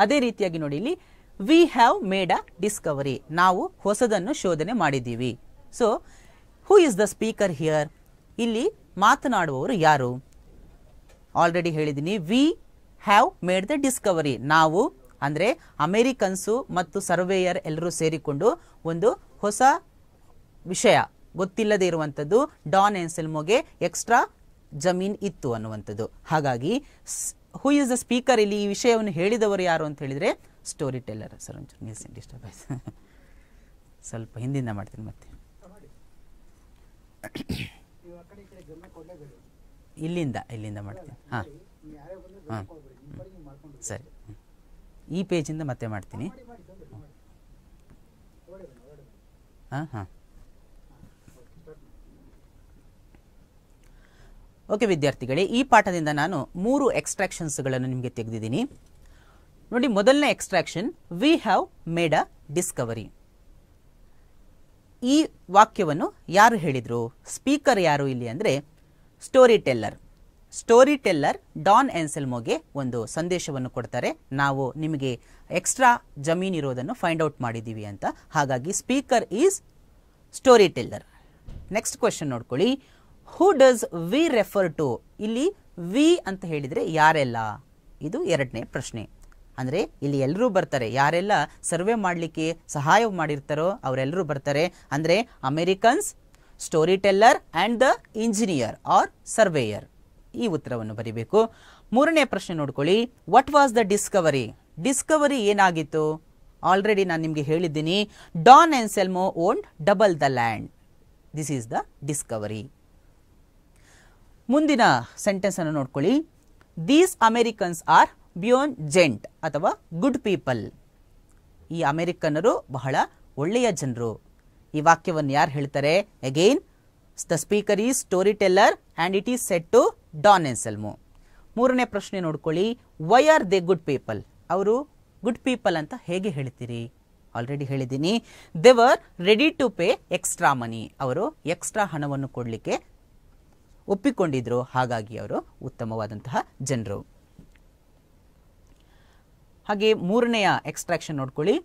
ಅದೇ ರೀತಿಯಾಗಿ ನೋಡಿ ಇಲ್ಲಿ V have made a Discovery, ನಾವು ಹೊಸದನ್ನು ಶೋಧನೆ ಮಾಡಿದ್ದೀವಿ. So who is the speaker here, ಇಲ್ಲಿ ಮಾತನಾಡುವವರು ಯಾರು? ಆಲ್ರೆಡಿ ಹೇಳಿದ್ದೀನಿ, V have made the Discovery, ನಾವು ಅಂದರೆ ಅಮೇರಿಕನ್ಸು ಮತ್ತು ಸರ್ವೇಯರ್ ಎಲ್ಲರೂ ಸೇರಿಕೊಂಡು ಒಂದು ಹೊಸ ವಿಷಯ ಗೊತ್ತಿಲ್ಲದೆ ಇರುವಂಥದ್ದು, ಡಾನ್ ಎನ್ಸೆಲ್ಮೋಗೆ ಎಕ್ಸ್ಟ್ರಾ ಜಮೀನ್ ಇತ್ತು ಅನ್ನುವಂಥದ್ದು. ಹಾಗಾಗಿ ಹೂ ಇಸ್ ದ ಸ್ಪೀಕರ್, ಇಲ್ಲಿ ಈ ವಿಷಯವನ್ನು ಹೇಳಿದವರು ಯಾರು ಅಂತ ಹೇಳಿದರೆ ಸ್ಟೋರಿ ಟೆಲ್ಲರ್. ಸರ್ ಒಂಚೂರು ಡಿಸ್ಟರ್ಬ್ ಆಯ್ತು, ಸ್ವಲ್ಪ ಹಿಂದಿಂದ ಮಾಡ್ತೀನಿ ಮತ್ತೆ ಇಲ್ಲಿಂದ ಮಾಡ್ತೀನಿ. ಹಾಂ ಹಾಂ ಸರಿ, ಈ ಪೇಜಿಂದ ಮತ್ತೆ ಮಾಡ್ತೀನಿ. ಹಾಂ ಹಾಂ ಓಕೆ ವಿದ್ಯಾರ್ಥಿಗಳೇ, ಈ ಪಾಠದಿಂದ ನಾನು 3 ಎಕ್ಸ್ಟ್ರಾಕ್ಷನ್ಸ್ಗಳನ್ನು ನಿಮಗೆ ತೆಗೆದಿದ್ದೀನಿ. ನೋಡಿ, ಮೊದಲನೇ extraction, we have made a discovery. ಈ ವಾಕ್ಯವನ್ನು ಯಾರು ಹೇಳಿದರು? ಸ್ಪೀಕರ್ ಯಾರು ಇಲ್ಲಿ ಅಂದರೆ storyteller. Storyteller Don ಎನ್ಸೆಲ್ಮೋಗೆ ಒಂದು ಸಂದೇಶವನ್ನು ಕೊಡ್ತಾರೆ, ನಾವು ನಿಮಗೆ ಎಕ್ಸ್ಟ್ರಾ ಜಮೀನು ಇರೋದನ್ನು ಫೈಂಡ್ ಔಟ್ ಮಾಡಿದ್ದೀವಿ ಅಂತ. ಹಾಗಾಗಿ speaker is storyteller. Next question ನೋಡ್ಕೊಳ್ಳಿ, who does we refer to? ಇಲ್ಲಿ ವಿ ಅಂತ ಹೇಳಿದರೆ ಯಾರೆಲ್ಲ? ಇದು ಎರಡನೇ ಪ್ರಶ್ನೆ. ಅಂದರೆ ಇಲ್ಲಿ ಎಲ್ಲರೂ ಬರ್ತಾರೆ, ಯಾರೆಲ್ಲ ಸರ್ವೆ ಮಾಡಲಿಕ್ಕೆ ಸಹಾಯ ಮಾಡಿರ್ತಾರೋ ಅವರೆಲ್ಲರೂ ಬರ್ತಾರೆ. ಅಂದರೆ Americans, storyteller and the engineer or surveyor. ಈ ಉತ್ತರವನ್ನು ಬರೀಬೇಕು. ಮೂರನೇ ಪ್ರಶ್ನೆ ನೋಡ್ಕೊಳ್ಳಿ, what was the discovery? Discovery ಏನಾಗಿತ್ತು? ಆಲ್ರೆಡಿ ನಾನು ನಿಮಗೆ ಹೇಳಿದ್ದೀನಿ, Don Anselmo owned double the land. This is the discovery. ಮುಂದಿನ ಸೆಂಟೆನ್ಸ್ ಅನ್ನು ನೋಡ್ಕೊಳ್ಳಿ, these Americans are beyond gent ಅಥವಾ ಗುಡ್ ಪೀಪಲ್. ಈ ಅಮೆರಿಕನ್ನರು ಬಹಳ ಒಳ್ಳೆಯ ಜನರು. ಈ ವಾಕ್ಯವನ್ನು ಯಾರು ಹೇಳ್ತಾರೆ? Again the speaker is storyteller and it is said to Don Anselmo. ಮೂರನೇ ಪ್ರಶ್ನೆ ನೋಡ್ಕೊಳ್ಳಿ, why are they good people? ಅವರು ಗುಡ್ ಪೀಪಲ್ ಅಂತ ಹೇಗೆ ಹೇಳ್ತೀರಿ? ಆಲ್ರೆಡಿ ಹೇಳಿದ್ದೀನಿ, they were ready to pay extra money. ಅವರು ಎಕ್ಸ್ಟ್ರಾ ಹಣವನ್ನು ಕೊಡಲಿಕ್ಕೆ ಒಪ್ಪಿಕೊಂಡಿದ್ರು, ಹಾಗಾಗಿ ಅವರು ಉತ್ತಮವಾದಂತಹ ಜನರು. ಹಾಗೆ ಮೂರನೆಯ ಎಕ್ಸ್ಟ್ರಾಕ್ಷನ್ ನೋಡ್ಕೊಳ್ಳಿ,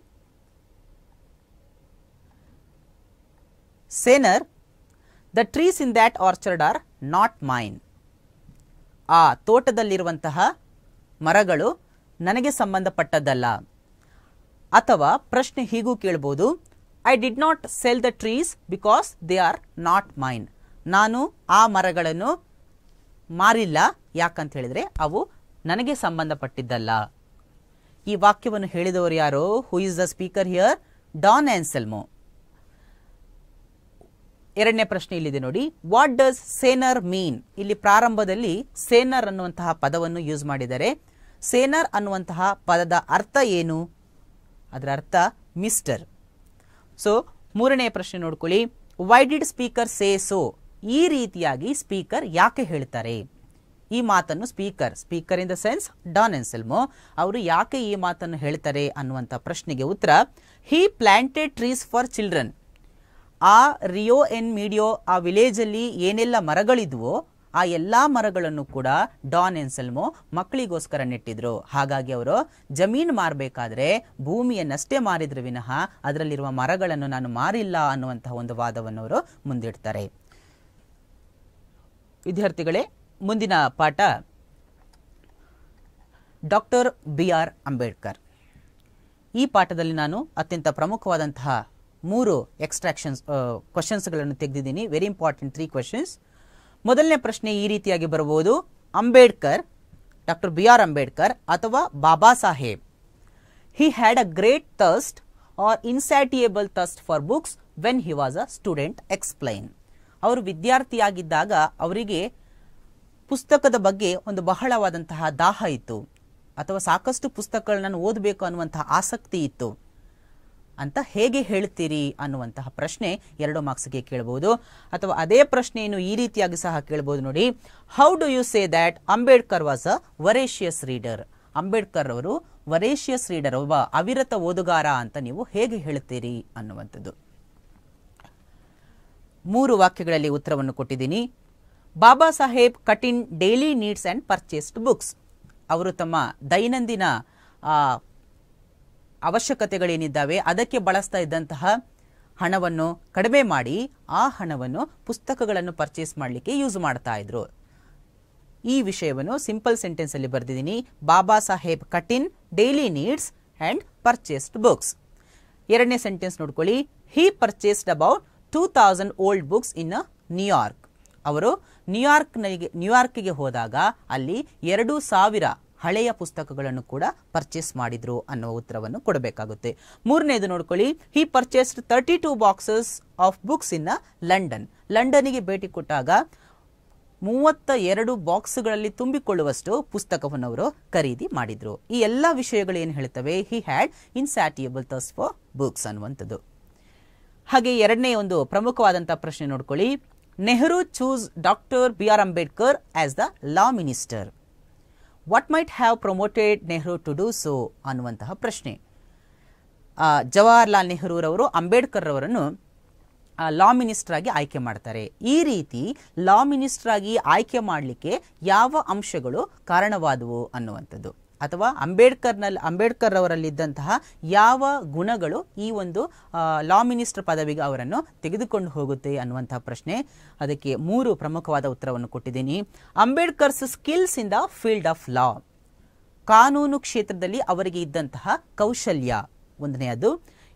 senor, the trees in that orchard are not mine. ಆ ತೋಟದಲ್ಲಿರುವಂತಹ ಮರಗಳು ನನಗೆ ಸಂಬಂಧಪಟ್ಟದ್ದಲ್ಲ. ಅಥವಾ ಪ್ರಶ್ನೆ ಹೀಗೂ ಕೇಳ್ಬೋದು, I did not sell the trees because they are not mine. ನಾನು ಆ ಮರಗಳನ್ನು ಮಾರಿಲ್ಲ, ಯಾಕಂತ ಹೇಳಿದರೆ ಅವು ನನಗೆ ಸಂಬಂಧಪಟ್ಟಿದ್ದಲ್ಲ. ಈ ವಾಕ್ಯವನ್ನು ಹೇಳಿದವರು ಯಾರು? Who is the speaker here? Don Anselmo. ಎರಡನೇ ಪ್ರಶ್ನೆ ಇಲ್ಲಿದೆ ನೋಡಿ, ವಾಟ್ ಡಸ್ ಸೇನರ್ ಮೀನ್? ಇಲ್ಲಿ ಪ್ರಾರಂಭದಲ್ಲಿ ಸೇನರ್ ಅನ್ನುವಂತಹ ಪದವನ್ನು ಯೂಸ್ ಮಾಡಿದ್ದಾರೆ. ಸೇನರ್ ಅನ್ನುವಂತಹ ಪದದ ಅರ್ಥ ಏನು? ಅದರ ಅರ್ಥ ಮಿಸ್ಟರ್. ಸೊ ಮೂರನೇ ಪ್ರಶ್ನೆ ನೋಡ್ಕೊಳ್ಳಿ, why did speaker say so? ಈ ರೀತಿಯಾಗಿ ಸ್ಪೀಕರ್ ಯಾಕೆ ಹೇಳ್ತಾರೆ? ಈ ಮಾತನ್ನು speaker in the sense Don Anselmo ಅವರು ಯಾಕೆ ಈ ಮಾತನ್ನು ಹೇಳ್ತಾರೆ ಅನ್ನುವಂಥ ಪ್ರಶ್ನೆಗೆ ಉತ್ತರ, he planted trees for children. ಆ ರಿಯೋ ಎನ್ ಮೀಡಿಯೋ, ಆ ವಿಲೇಜಲ್ಲಿ ಏನೆಲ್ಲ ಮರಗಳಿದ್ವೋ ಆ ಎಲ್ಲ ಮರಗಳನ್ನು ಕೂಡ ಡಾನ್ ಎನ್ಸೆಲ್ಮೋ ಮಕ್ಕಳಿಗೋಸ್ಕರ ನೆಟ್ಟಿದ್ರು. ಹಾಗಾಗಿ ಅವರು ಜಮೀನು ಮಾರಬೇಕಾದ್ರೆ ಭೂಮಿಯನ್ನಷ್ಟೇ ಮಾರಿದ್ರು ವಿನಃ ಅದರಲ್ಲಿರುವ ಮರಗಳನ್ನು ನಾನು ಮಾರಿಲ್ಲ ಅನ್ನುವಂತಹ ಒಂದು ವಾದವನ್ನು ಅವರು ಮುಂದಿಡ್ತಾರೆ. ವಿದ್ಯಾರ್ಥಿಗಳೇ, ಮುಂದಿನ ಪಾಠ ಡಾಕ್ಟರ್ BR ಅಂಬೇಡ್ಕರ್. ಈ ಪಾಠದಲ್ಲಿ ನಾನು ಅತ್ಯಂತ ಪ್ರಮುಖವಾದಂತಹ 3 ಕ್ವಶನ್ಸ್ಗಳನ್ನು ತೆಗೆದಿದ್ದೀನಿ. Very important 3 questions. ಮೊದಲನೇ ಪ್ರಶ್ನೆ ಈ ರೀತಿಯಾಗಿ ಬರಬಹುದು, ಅಂಬೇಡ್ಕರ್, ಡಾಕ್ಟರ್ BR ಅಂಬೇಡ್ಕರ್ ಅಥವಾ Baba Saheb, he had a great thirst or insatiable thirst for books when he was a student. Explain. ಅವರು ವಿದ್ಯಾರ್ಥಿಯಾಗಿದ್ದಾಗ ಅವರಿಗೆ ಪುಸ್ತಕದ ಬಗ್ಗೆ ಒಂದು ಬಹಳವಾದಂತಹ ದಾಹ ಇತ್ತು ಅಥವಾ ಸಾಕಷ್ಟು ಪುಸ್ತಕಗಳನ್ನು ಓದಬೇಕು ಅನ್ನುವಂತಹ ಆಸಕ್ತಿ ಇತ್ತು ಅಂತ ಹೇಗೆ ಹೇಳ್ತೀರಿ ಅನ್ನುವಂತಹ ಪ್ರಶ್ನೆ 2 ಮಾರ್ಕ್ಸ್ಗೆ ಕೇಳಬಹುದು. ಅಥವಾ ಅದೇ ಪ್ರಶ್ನೆಯನ್ನು ಈ ರೀತಿಯಾಗಿ ಸಹ ಕೇಳಬಹುದು ನೋಡಿ, how do you say that Ambedkar was a voracious reader? Ambedkar ಅವರು ವರೇಷಿಯಸ್ ರೀಡರ್, ಒಬ್ಬ ಅವಿರತ ಓದುಗಾರ ಅಂತ ನೀವು ಹೇಗೆ ಹೇಳ್ತೀರಿ ಅನ್ನುವಂಥದ್ದು. 3 ವಾಕ್ಯಗಳಲ್ಲಿ ಉತ್ತರವನ್ನು ಕೊಟ್ಟಿದ್ದೀನಿ. Baba Saheb cut in daily needs and purchased books. ಅವರು ತಮ್ಮ ದೈನಂದಿನ ಅವಶ್ಯಕತೆಗಳೇನಿದ್ದಾವೆ ಅದಕ್ಕೆ ಬಳಸ್ತಾ ಇದ್ದಂತಹ ಹಣವನ್ನು ಕಡಿಮೆ ಮಾಡಿ ಆ ಹಣವನ್ನು ಪುಸ್ತಕಗಳನ್ನು ಪರ್ಚೇಸ್ ಮಾಡಲಿಕ್ಕೆ ಯೂಸ್ ಮಾಡ್ತಾ ಇದ್ರು. ಈ ವಿಷಯವನ್ನು ಸಿಂಪಲ್ ಸೆಂಟೆನ್ಸ್ ಅಲ್ಲಿ ಬರೆದಿದ್ದೀನಿ. Baba Saheb cut in daily needs and purchased books. ಎರಡನೇ ಸೆಂಟೆನ್ಸ್ ನೋಡ್ಕೊಳ್ಳಿ. He purchased about 2000 old books in New York. ಅವರು ನ್ಯೂಯಾರ್ಕ್ಗೆ ಹೋದಾಗ ಅಲ್ಲಿ 2000 ಹಳೆಯ ಪುಸ್ತಕಗಳನ್ನು ಕೂಡ ಪರ್ಚೇಸ್ ಮಾಡಿದ್ರು ಅನ್ನುವ ಉತ್ತರವನ್ನು ಕೊಡಬೇಕಾಗುತ್ತೆ. ಮೂರನೇದು ನೋಡ್ಕೊಳ್ಳಿ. He purchased 32 boxes of books in London. ಲಂಡನ್ಗೆ ಭೇಟಿ ಕೊಟ್ಟಾಗ 32 ಬಾಕ್ಸ್ಗಳಲ್ಲಿ ತುಂಬಿಕೊಳ್ಳುವಷ್ಟು ಪುಸ್ತಕವನ್ನು ಅವರು ಖರೀದಿ ಮಾಡಿದ್ರು. ಈ ಎಲ್ಲ ವಿಷಯಗಳು ಏನು ಹೇಳ್ತವೆ? He had insatiable thirst for books ಅನ್ನುವಂಥದ್ದು. ಹಾಗೆ ಎರಡನೇ ಒಂದು ಪ್ರಮುಖವಾದಂತಹ ಪ್ರಶ್ನೆ ನೋಡ್ಕೊಳ್ಳಿ. Nehru choose doctor B.R. Ambedkar as the law minister. What might have promoted Nehru to do so ಅನ್ನುವಂತಹ ಪ್ರಶ್ನೆ. ಜವಾಹರ್ಲಾಲ್ ನೆಹರೂರವರು ಅಂಬೇಡ್ಕರ್ ಅವರನ್ನು ಲಾ ಮಿನಿಸ್ಟರ್ ಆಗಿ ಆಯ್ಕೆ ಮಾಡ್ತಾರೆ. ಈ ರೀತಿ ಲಾ ಮಿನಿಸ್ಟರ್ ಆಗಿ ಆಯ್ಕೆ ಮಾಡಲಿಕ್ಕೆ ಯಾವ ಅಂಶಗಳು ಕಾರಣವಾದವು ಅನ್ನುವಂಥದ್ದು, ಅಥವಾ ಅಂಬೇಡ್ಕರ್ ಅವರಲ್ಲಿದ್ದಂತಹ ಯಾವ ಗುಣಗಳು ಈ ಒಂದು ಲಾ ಮಿನಿಸ್ಟರ್ ಪದವಿಗೆ ಅವರನ್ನು ತೆಗೆದುಕೊಂಡು ಹೋಗುತ್ತೆ ಅನ್ನುವಂತಹ ಪ್ರಶ್ನೆ. ಅದಕ್ಕೆ 3 ಪ್ರಮುಖವಾದ ಉತ್ತರವನ್ನು ಕೊಟ್ಟಿದ್ದೀನಿ. Ambedkar's skills in the field of law. ಕಾನೂನು ಕ್ಷೇತ್ರದಲ್ಲಿ ಅವರಿಗೆ ಇದ್ದಂತಹ ಕೌಶಲ್ಯ ಒಂದನೆಯದು.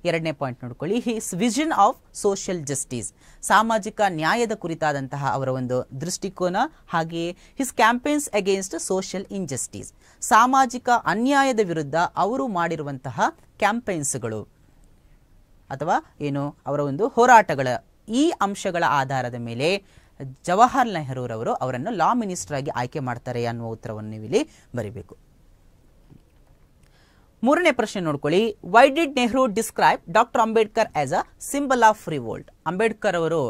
ಎರಡನೇ ಪಾಯಿಂಟ್ ನೋಡ್ಕೊಳ್ಳಿ. His vision of social justice. ಸಾಮಾಜಿಕ ನ್ಯಾಯದ ಕುರಿತಾದಂತಹ ಅವರ ಒಂದು ದೃಷ್ಟಿಕೋನ. ಹಾಗೆಯೇ his campaigns against social injustice. ಸಾಮಾಜಿಕ ಅನ್ಯಾಯದ ವಿರುದ್ಧ ಅವರು ಮಾಡಿರುವಂತಹ ಕ್ಯಾಂಪೇನ್ಸ್ಗಳು ಅಥವಾ ಏನು ಅವರ ಒಂದು ಹೋರಾಟಗಳ ಈ ಅಂಶಗಳ ಆಧಾರದ ಮೇಲೆ ಜವಾಹರ್ಲಾಲ್ ನೆಹರೂರವರು ಅವರನ್ನು ಲಾ ಮಿನಿಸ್ಟರ್ ಆಗಿ ಆಯ್ಕೆ ಮಾಡ್ತಾರೆ ಅನ್ನುವ ಉತ್ತರವನ್ನು ನೀವು ಇಲ್ಲಿ ಬರೀಬೇಕು. ಮೂರನೇ ಪ್ರಶ್ನೆ ನೋಡ್ಕೊಳ್ಳಿ. Why did Nehru describe doctor Ambedkar as a symbol of revolt. Ambedkar ಅವರು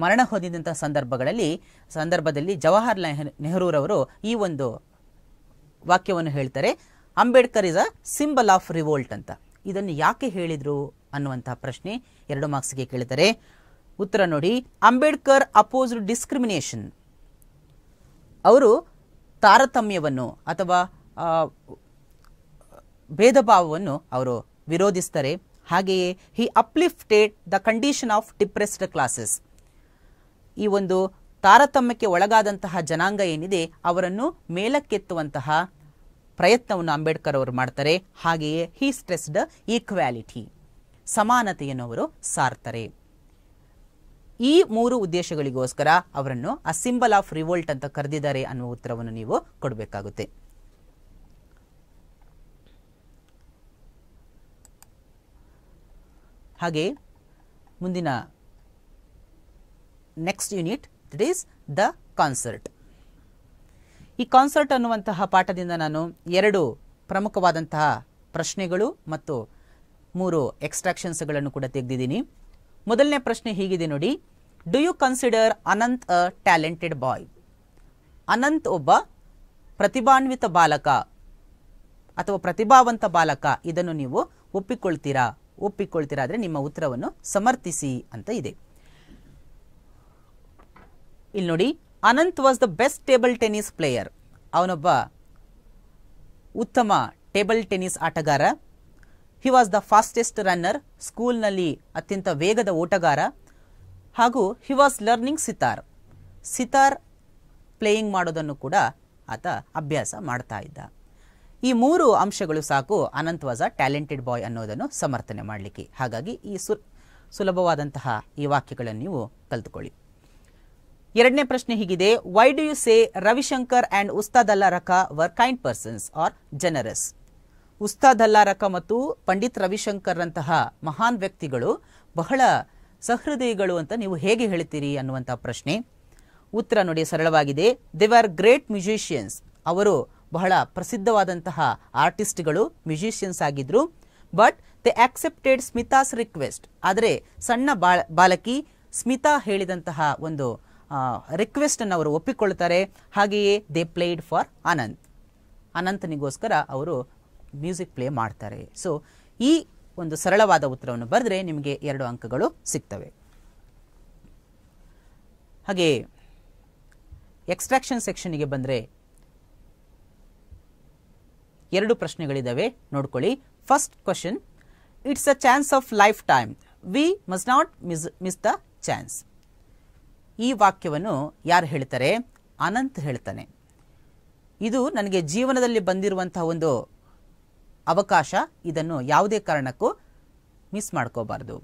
ಮರಣ ಹೊಂದಿದಂತಹ ಸಂದರ್ಭದಲ್ಲಿ ಜವಾಹರ್ಲಾಲ್ ನೆಹರೂರವರು ಈ ಒಂದು ವಾಕ್ಯವನ್ನು ಹೇಳ್ತಾರೆ, Ambedkar is a symbol of revolt ಅಂತ. ಇದನ್ನು ಯಾಕೆ ಹೇಳಿದ್ರು ಅನ್ನುವಂತಹ ಪ್ರಶ್ನೆ 2 ಮಾರ್ಕ್ಸ್ಗೆ ಕೇಳ್ತಾರೆ. ಉತ್ತರ ನೋಡಿ. Ambedkar opposed discrimination. ಅವರು ತಾರತಮ್ಯವನ್ನು ಅಥವಾ ಭೇದ ಭಾವವನ್ನು ಅವರು ವಿರೋಧಿಸ್ತಾರೆ. ಹಾಗೆಯೇ he uplifted the condition of depressed classes. ಈ ಒಂದು ತಾರತಮ್ಯಕ್ಕೆ ಒಳಗಾದಂತಹ ಜನಾಂಗ ಏನಿದೆ ಅವರನ್ನು ಮೇಲಕ್ಕೆತ್ತುವಂತಹ ಪ್ರಯತ್ನವನ್ನು ಅಂಬೇಡ್ಕರ್ ಅವರು ಮಾಡ್ತಾರೆ. ಹಾಗೆಯೇ ಹಿ ಸ್ಟ್ರೆಸ್ಡ್ ಈಕ್ವಾಲಿಟಿ. ಸಮಾನತೆಯನ್ನು ಅವರು ಸಾರ್ತಾರೆ. ಈ 3 ಉದ್ದೇಶಗಳಿಗೋಸ್ಕರ ಅವರನ್ನು ಅ ಸಿಂಬಲ್ ಆಫ್ ರಿವೋಲ್ಟ್ ಅಂತ ಕರೆದಿದ್ದಾರೆ ಅನ್ನುವ ಉತ್ತರವನ್ನು ನೀವು ಕೊಡಬೇಕಾಗುತ್ತೆ. ಹಾಗೆ ಮುಂದಿನ next unit that is the concert. ಈ ಕಾನ್ಸರ್ಟ್ ಅನ್ನುವಂತಹ ಪಾಠದಿಂದ ನಾನು 2 ಪ್ರಮುಖವಾದಂತಹ ಪ್ರಶ್ನೆಗಳು ಮತ್ತು 3 ಎಕ್ಸ್ಟ್ರಾಕ್ಷನ್ಸ್ಗಳನ್ನು ಕೂಡ ತೆಗೆದಿದ್ದೀನಿ. ಮೊದಲನೇ ಪ್ರಶ್ನೆ ಹೀಗಿದೆ ನೋಡಿ. Do you consider Anant a talented boy. Anant ಒಬ್ಬ ಪ್ರತಿಭಾನ್ವಿತ ಬಾಲಕ ಅಥವಾ ಪ್ರತಿಭಾವಂತ ಬಾಲಕ. ಇದನ್ನು ನೀವು ಒಪ್ಪಿಕೊಳ್ತೀರಾ ಆದರೆ ನಿಮ್ಮ ಉತ್ತರವನ್ನು ಸಮರ್ಥಿಸಿ ಅಂತ ಇದೆ. ಇಲ್ಲಿ ನೋಡಿ. Anant was the best table tennis player. ಅವನೊಬ್ಬ ಉತ್ತಮ ಟೇಬಲ್ ಟೆನ್ನಿಸ್ ಆಟಗಾರ. He was the fastest runner. ಸ್ಕೂಲ್ನಲ್ಲಿ ಅತ್ಯಂತ ವೇಗದ ಓಟಗಾರ. ಹಾಗೂ he was learning sitar playing ಮಾಡೋದನ್ನು ಕೂಡ ಆತ ಅಭ್ಯಾಸ ಮಾಡ್ತಾ ಇದ್ದ. ಈ 3 ಅಂಶಗಳು ಸಾಕು ಅನಂತ್ ವಾಸ್ ಅ ಟ್ಯಾಲೆಂಟೆಡ್ ಬಾಯ್ ಅನ್ನೋದನ್ನು ಸಮರ್ಥನೆ ಮಾಡಲಿಕ್ಕೆ. ಹಾಗಾಗಿ ಈ ಸುಲಭವಾದಂತಹ ಈ ವಾಕ್ಯಗಳನ್ನು ನೀವು ಕಲ್ತುಕೊಳ್ಳಿ. ಎರಡನೇ ಪ್ರಶ್ನೆ ಹೀಗಿದೆ. Why do you say Ravishankar and Ustad Allah Rakha were kind persons are generous. Ustad Allah Rakha ಮತ್ತು ಪಂಡಿತ್ ರವಿಶಂಕರ್ ಅಂತಹ ಮಹಾನ್ ವ್ಯಕ್ತಿಗಳು ಬಹಳ ಸಹೃದಯಿಗಳು ಅಂತ ನೀವು ಹೇಗೆ ಹೇಳ್ತೀರಿ ಅನ್ನುವಂತಹ ಪ್ರಶ್ನೆ. ಉತ್ತರ ನೋಡಿ, ಸರಳವಾಗಿದೆ. They were great musicians. ಅವರು ಬಹಳ ಪ್ರಸಿದ್ಧವಾದಂತಹ ಆರ್ಟಿಸ್ಟ್ಗಳು, ಮ್ಯೂಸಿಷಿಯನ್ಸ್ ಆಗಿದ್ರು. But they accepted Smitha's request. ಆದರೆ ಸಣ್ಣ ಬಾಲಕಿ ಸ್ಮಿತಾ ಹೇಳಿದಂತಹ ಒಂದು ರಿಕ್ವೆಸ್ಟ್ ಅನ್ನು ಅವರು ಒಪ್ಪಿಕೊಳ್ತಾರೆ. ಹಾಗೆಯೇ ದೇ ಪ್ಲೇಡ್ ಫಾರ್ ಅನಂತನಿಗೋಸ್ಕರ ಅವರು ಮ್ಯೂಸಿಕ್ ಪ್ಲೇ ಮಾಡ್ತಾರೆ. ಸೊ ಈ ಒಂದು ಸರಳವಾದ ಉತ್ತರವನ್ನು ಬರೆದ್ರೆ ನಿಮಗೆ 2 ಅಂಕಗಳು ಸಿಗ್ತವೆ. ಹಾಗೆ ಎಕ್ಸ್ಟ್ರಾಕ್ಷನ್ ಸೆಕ್ಷನ್ಗೆ ಬಂದರೆ 2 ಪ್ರಶ್ನೆಗಳಿದ್ದಾವೆ, ನೋಡ್ಕೊಳ್ಳಿ. First question, it's a chance of life time, we must not miss the chance. ಈ ವಾಕ್ಯವನ್ನು ಯಾರು ಹೇಳ್ತಾರೆ? ಅನಂತ್ ಹೇಳ್ತಾನೆ. ಇದು ನನಗೆ ಜೀವನದಲ್ಲಿ ಬಂದಿರುವಂತಹ ಒಂದು ಅವಕಾಶ, ಇದನ್ನು ಯಾವುದೇ ಕಾರಣಕ್ಕೂ ಮಿಸ್ ಮಾಡ್ಕೋಬಾರ್ದು.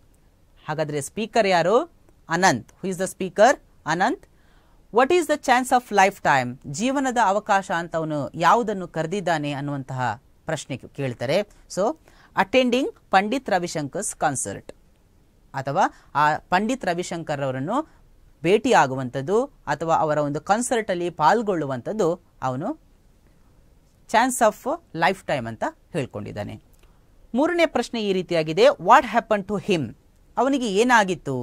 ಹಾಗಾದರೆ ಸ್ಪೀಕರ್ ಯಾರು? Anant. Who is the speaker? Anant. What is the chance of lifetime? ಜೀವನದ ಅವಕಾಶ ಅಂತ ಅವನು ಯಾವುದನ್ನು ಕರೆದಿದ್ದಾನೆ ಅನ್ನುವಂತಹ ಪ್ರಶ್ನೆ ಕೇಳ್ತಾರೆ. So attending Pandit Ravi Shankar's concert, ಅಥವಾ ಆ ಪಂಡಿತ್ ರವಿಶಂಕರ್ ಅವರನ್ನು ಭೇಟಿಯಾಗುವಂಥದ್ದು ಅಥವಾ ಅವರ ಒಂದು ಕಾನ್ಸರ್ಟ್ ಅಲ್ಲಿ ಪಾಲ್ಗೊಳ್ಳುವಂಥದ್ದು ಅವನು ಚಾನ್ಸ್ ಆಫ್ ಲೈಫ್ ಟೈಮ್ ಅಂತ ಹೇಳ್ಕೊಂಡಿದ್ದಾನೆ. 3ನೇ ಪ್ರಶ್ನೆ ಈ ರೀತಿಯಾಗಿದೆ, ವಾಟ್ ಹ್ಯಾಪನ್ ಟು ಹಿಮ್? ಅವನಿಗೆ ಏನಾಗಿತ್ತು?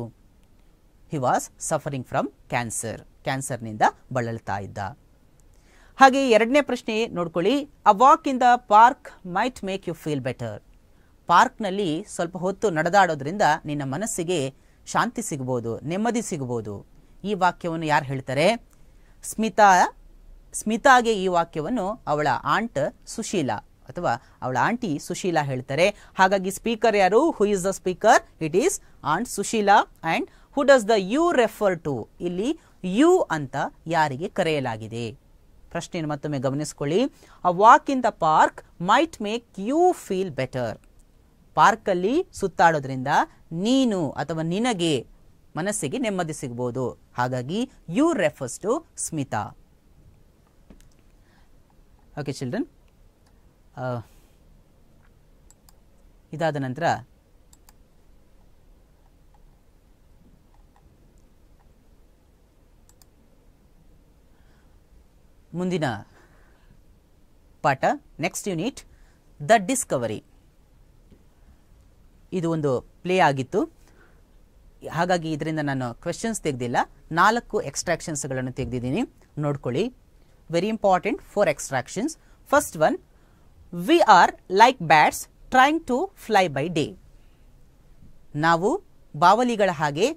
He was suffering from cancer, ಕ್ಯಾನ್ಸರ್ನಿಂದ ಬಳಲ್ತಾ ಇದ್ದ. ಹಾಗೆ 2ನೇ ಪ್ರಶ್ನೆ ನೋಡ್ಕೊಳ್ಳಿ, a walk in the park might make you feel better. ಪಾರ್ಕ್ನಲ್ಲಿ ಸ್ವಲ್ಪ ಹೊತ್ತು ನಡೆದಾಡೋದ್ರಿಂದ ನಿನ್ನ ಮನಸ್ಸಿಗೆ ಶಾಂತಿ ಸಿಗಬಹುದು, ನೆಮ್ಮದಿ ಸಿಗಬಹುದು. ಈ ವಾಕ್ಯವನ್ನು ಯಾರು ಹೇಳ್ತಾರೆ? ಸ್ಮಿತಾಗೆ ಈ ವಾಕ್ಯವನ್ನು ಅವಳ ಆಂಟ್ ಸುಶೀಲಾ ಅಥವಾ ಅವಳ ಆಂಟಿ ಸುಶೀಲಾ ಹೇಳ್ತಾರೆ. ಹಾಗಾಗಿ ಸ್ಪೀಕರ್ ಯಾರು? Who is the speaker? It is aunt Sushila. And who does the you refer to? ಇಲ್ಲಿ ಯು ಅಂತ ಯಾರಿಗೆ ಕರೆಯಲಾಗಿದೆ? ಪ್ರಶ್ನೆಯನ್ನು ಮತ್ತೊಮ್ಮೆ ಗಮನಿಸಿಕೊಳ್ಳಿ. A walk in the park might make you feel better. ಪಾರ್ಕಲ್ಲಿ ಸುತ್ತಾಡೋದ್ರಿಂದ ನೀನು ಅಥವಾ ನಿನಗೆ ಮನಸ್ಸಿಗೆ ನೆಮ್ಮದಿ ಸಿಗಬಹುದು. ಹಾಗಾಗಿ you refers to Smita. Okay children, ಇದಾದ ನಂತರ ಮುಂದಿನ ಪಾಠ, ನೆಕ್ಸ್ಟ್ ಯೂನಿಟ್, ದ ಡಿಸ್ಕವರಿ. ಇದು ಒಂದು ಪ್ಲೇ ಆಗಿತ್ತು, ಹಾಗಾಗಿ ಇದರಿಂದ ನಾನು ಕ್ವೆಶ್ಚನ್ಸ್ ತೆಗೆದಿಲ್ಲ, 4 ಎಕ್ಸ್ಟ್ರಾಕ್ಷನ್ಸ್ಗಳನ್ನು ತೆಗೆದಿದ್ದೀನಿ, ನೋಡ್ಕೊಳ್ಳಿ. Very important 4 extractions. First one, we are like bats trying to fly by day. ನಾವು ಬಾವಲಿಗಳ ಹಾಗೆ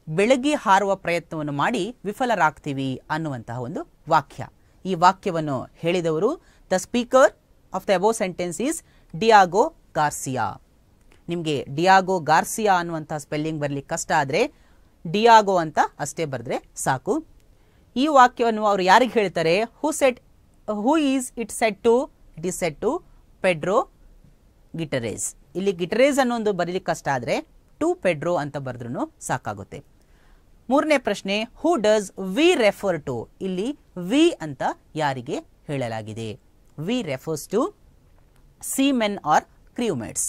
ಬೆಳಗ್ಗೆ ಹಾರುವ ಪ್ರಯತ್ನವನ್ನು ಮಾಡಿ ವಿಫಲರಾಗ್ತೀವಿ ಅನ್ನುವಂತಹ ಒಂದು ವಾಕ್ಯ. ಈ ವಾಕ್ಯವನ್ನು ಹೇಳಿದವರು the speaker of the above sentence is Diego Garcia. ನಿಮಗೆ ಡಿಯಾಗೋ ಗಾರ್ಸಿಯಾ ಅನ್ನುವಂತಹ ಸ್ಪೆಲ್ಲಿಂಗ್ ಬರಲಿಕ್ಕೆ ಕಷ್ಟ ಆದರೆ ಡಿಯಾಗೋ ಅಂತ ಅಷ್ಟೇ ಬರೆದ್ರೆ ಸಾಕು. ಈ ವಾಕ್ಯವನ್ನು ಅವರು ಯಾರಿಗೆ ಹೇಳ್ತಾರೆ? Who is it said to? It is said to Pedro Gutierrez. ಇಲ್ಲಿ ಗಿಟರೇಸ್ ಅನ್ನೊಂದು ಬರೀಲಿಕ್ಕೆ ಕಷ್ಟ ಆದರೆ ಟು ಪೆಡ್ರೋ ಅಂತ ಬರೆದ್ರೂ ಸಾಕಾಗುತ್ತೆ. 3ನೇ ಪ್ರಶ್ನೆ, who does we refer to? ಇಲ್ಲಿ ವಿ ಅಂತ ಯಾರಿಗೆ ಹೇಳಲಾಗಿದೆ? We refers to seamen are crewmates.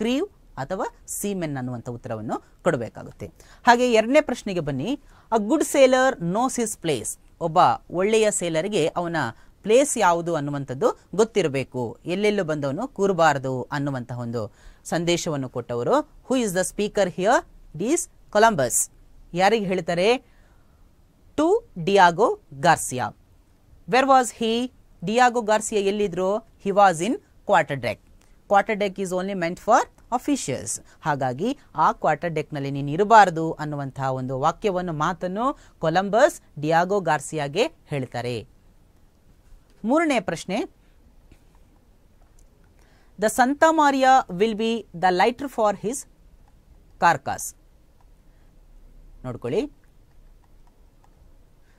Crew ಅಥವಾ ಸೀಮೆನ್ ಅನ್ನುವಂಥ ಉತ್ತರವನ್ನು ಕೊಡಬೇಕಾಗುತ್ತೆ. ಹಾಗೆ 2ನೇ ಪ್ರಶ್ನೆಗೆ ಬನ್ನಿ. A good sailor knows his place. ಒಬ್ಬ ಒಳ್ಳೆಯ ಸೇಲರ್ಗೆ ಅವನ ಪ್ಲೇಸ್ ಯಾವುದು ಅನ್ನುವಂಥದ್ದು ಗೊತ್ತಿರಬೇಕು, ಎಲ್ಲೆಲ್ಲೂ ಬಂದವನು ಕೂರಬಾರದು ಅನ್ನುವಂತಹ ಒಂದು ಸಂದೇಶವನ್ನು ಕೊಟ್ಟವರು. Who is the speaker here? It is Columbus. ಯಾರಿಗೆ ಹೇಳ್ತಾರೆ? To Diego Garcia. Where was he? Diego Garcia ಎಲ್ಲಿದ್ರು? He was in quarter deck. Quarter deck is only meant for officials. ಹಾಗಾಗಿ ಆ ಕ್ವಾರ್ಟರ್ ಡೆಕ್ ನಲ್ಲಿ ನೀನು ಇರಬಾರದು ಅನ್ನುವಂತಹ ಒಂದು ವಾಕ್ಯವನ್ನು, ಮಾತನ್ನು ಕೊಲಂಬಸ್ ಡಿಯಾಗೋ ಗಾರ್ಸಿಯಾಗೆ ಹೇಳ್ತಾರೆ. 3ನೇ ಪ್ರಶ್ನೆ, the Santa Maria will be the lighter for his carcass. ನೋಡ್ಕೊಳ್ಳಿ,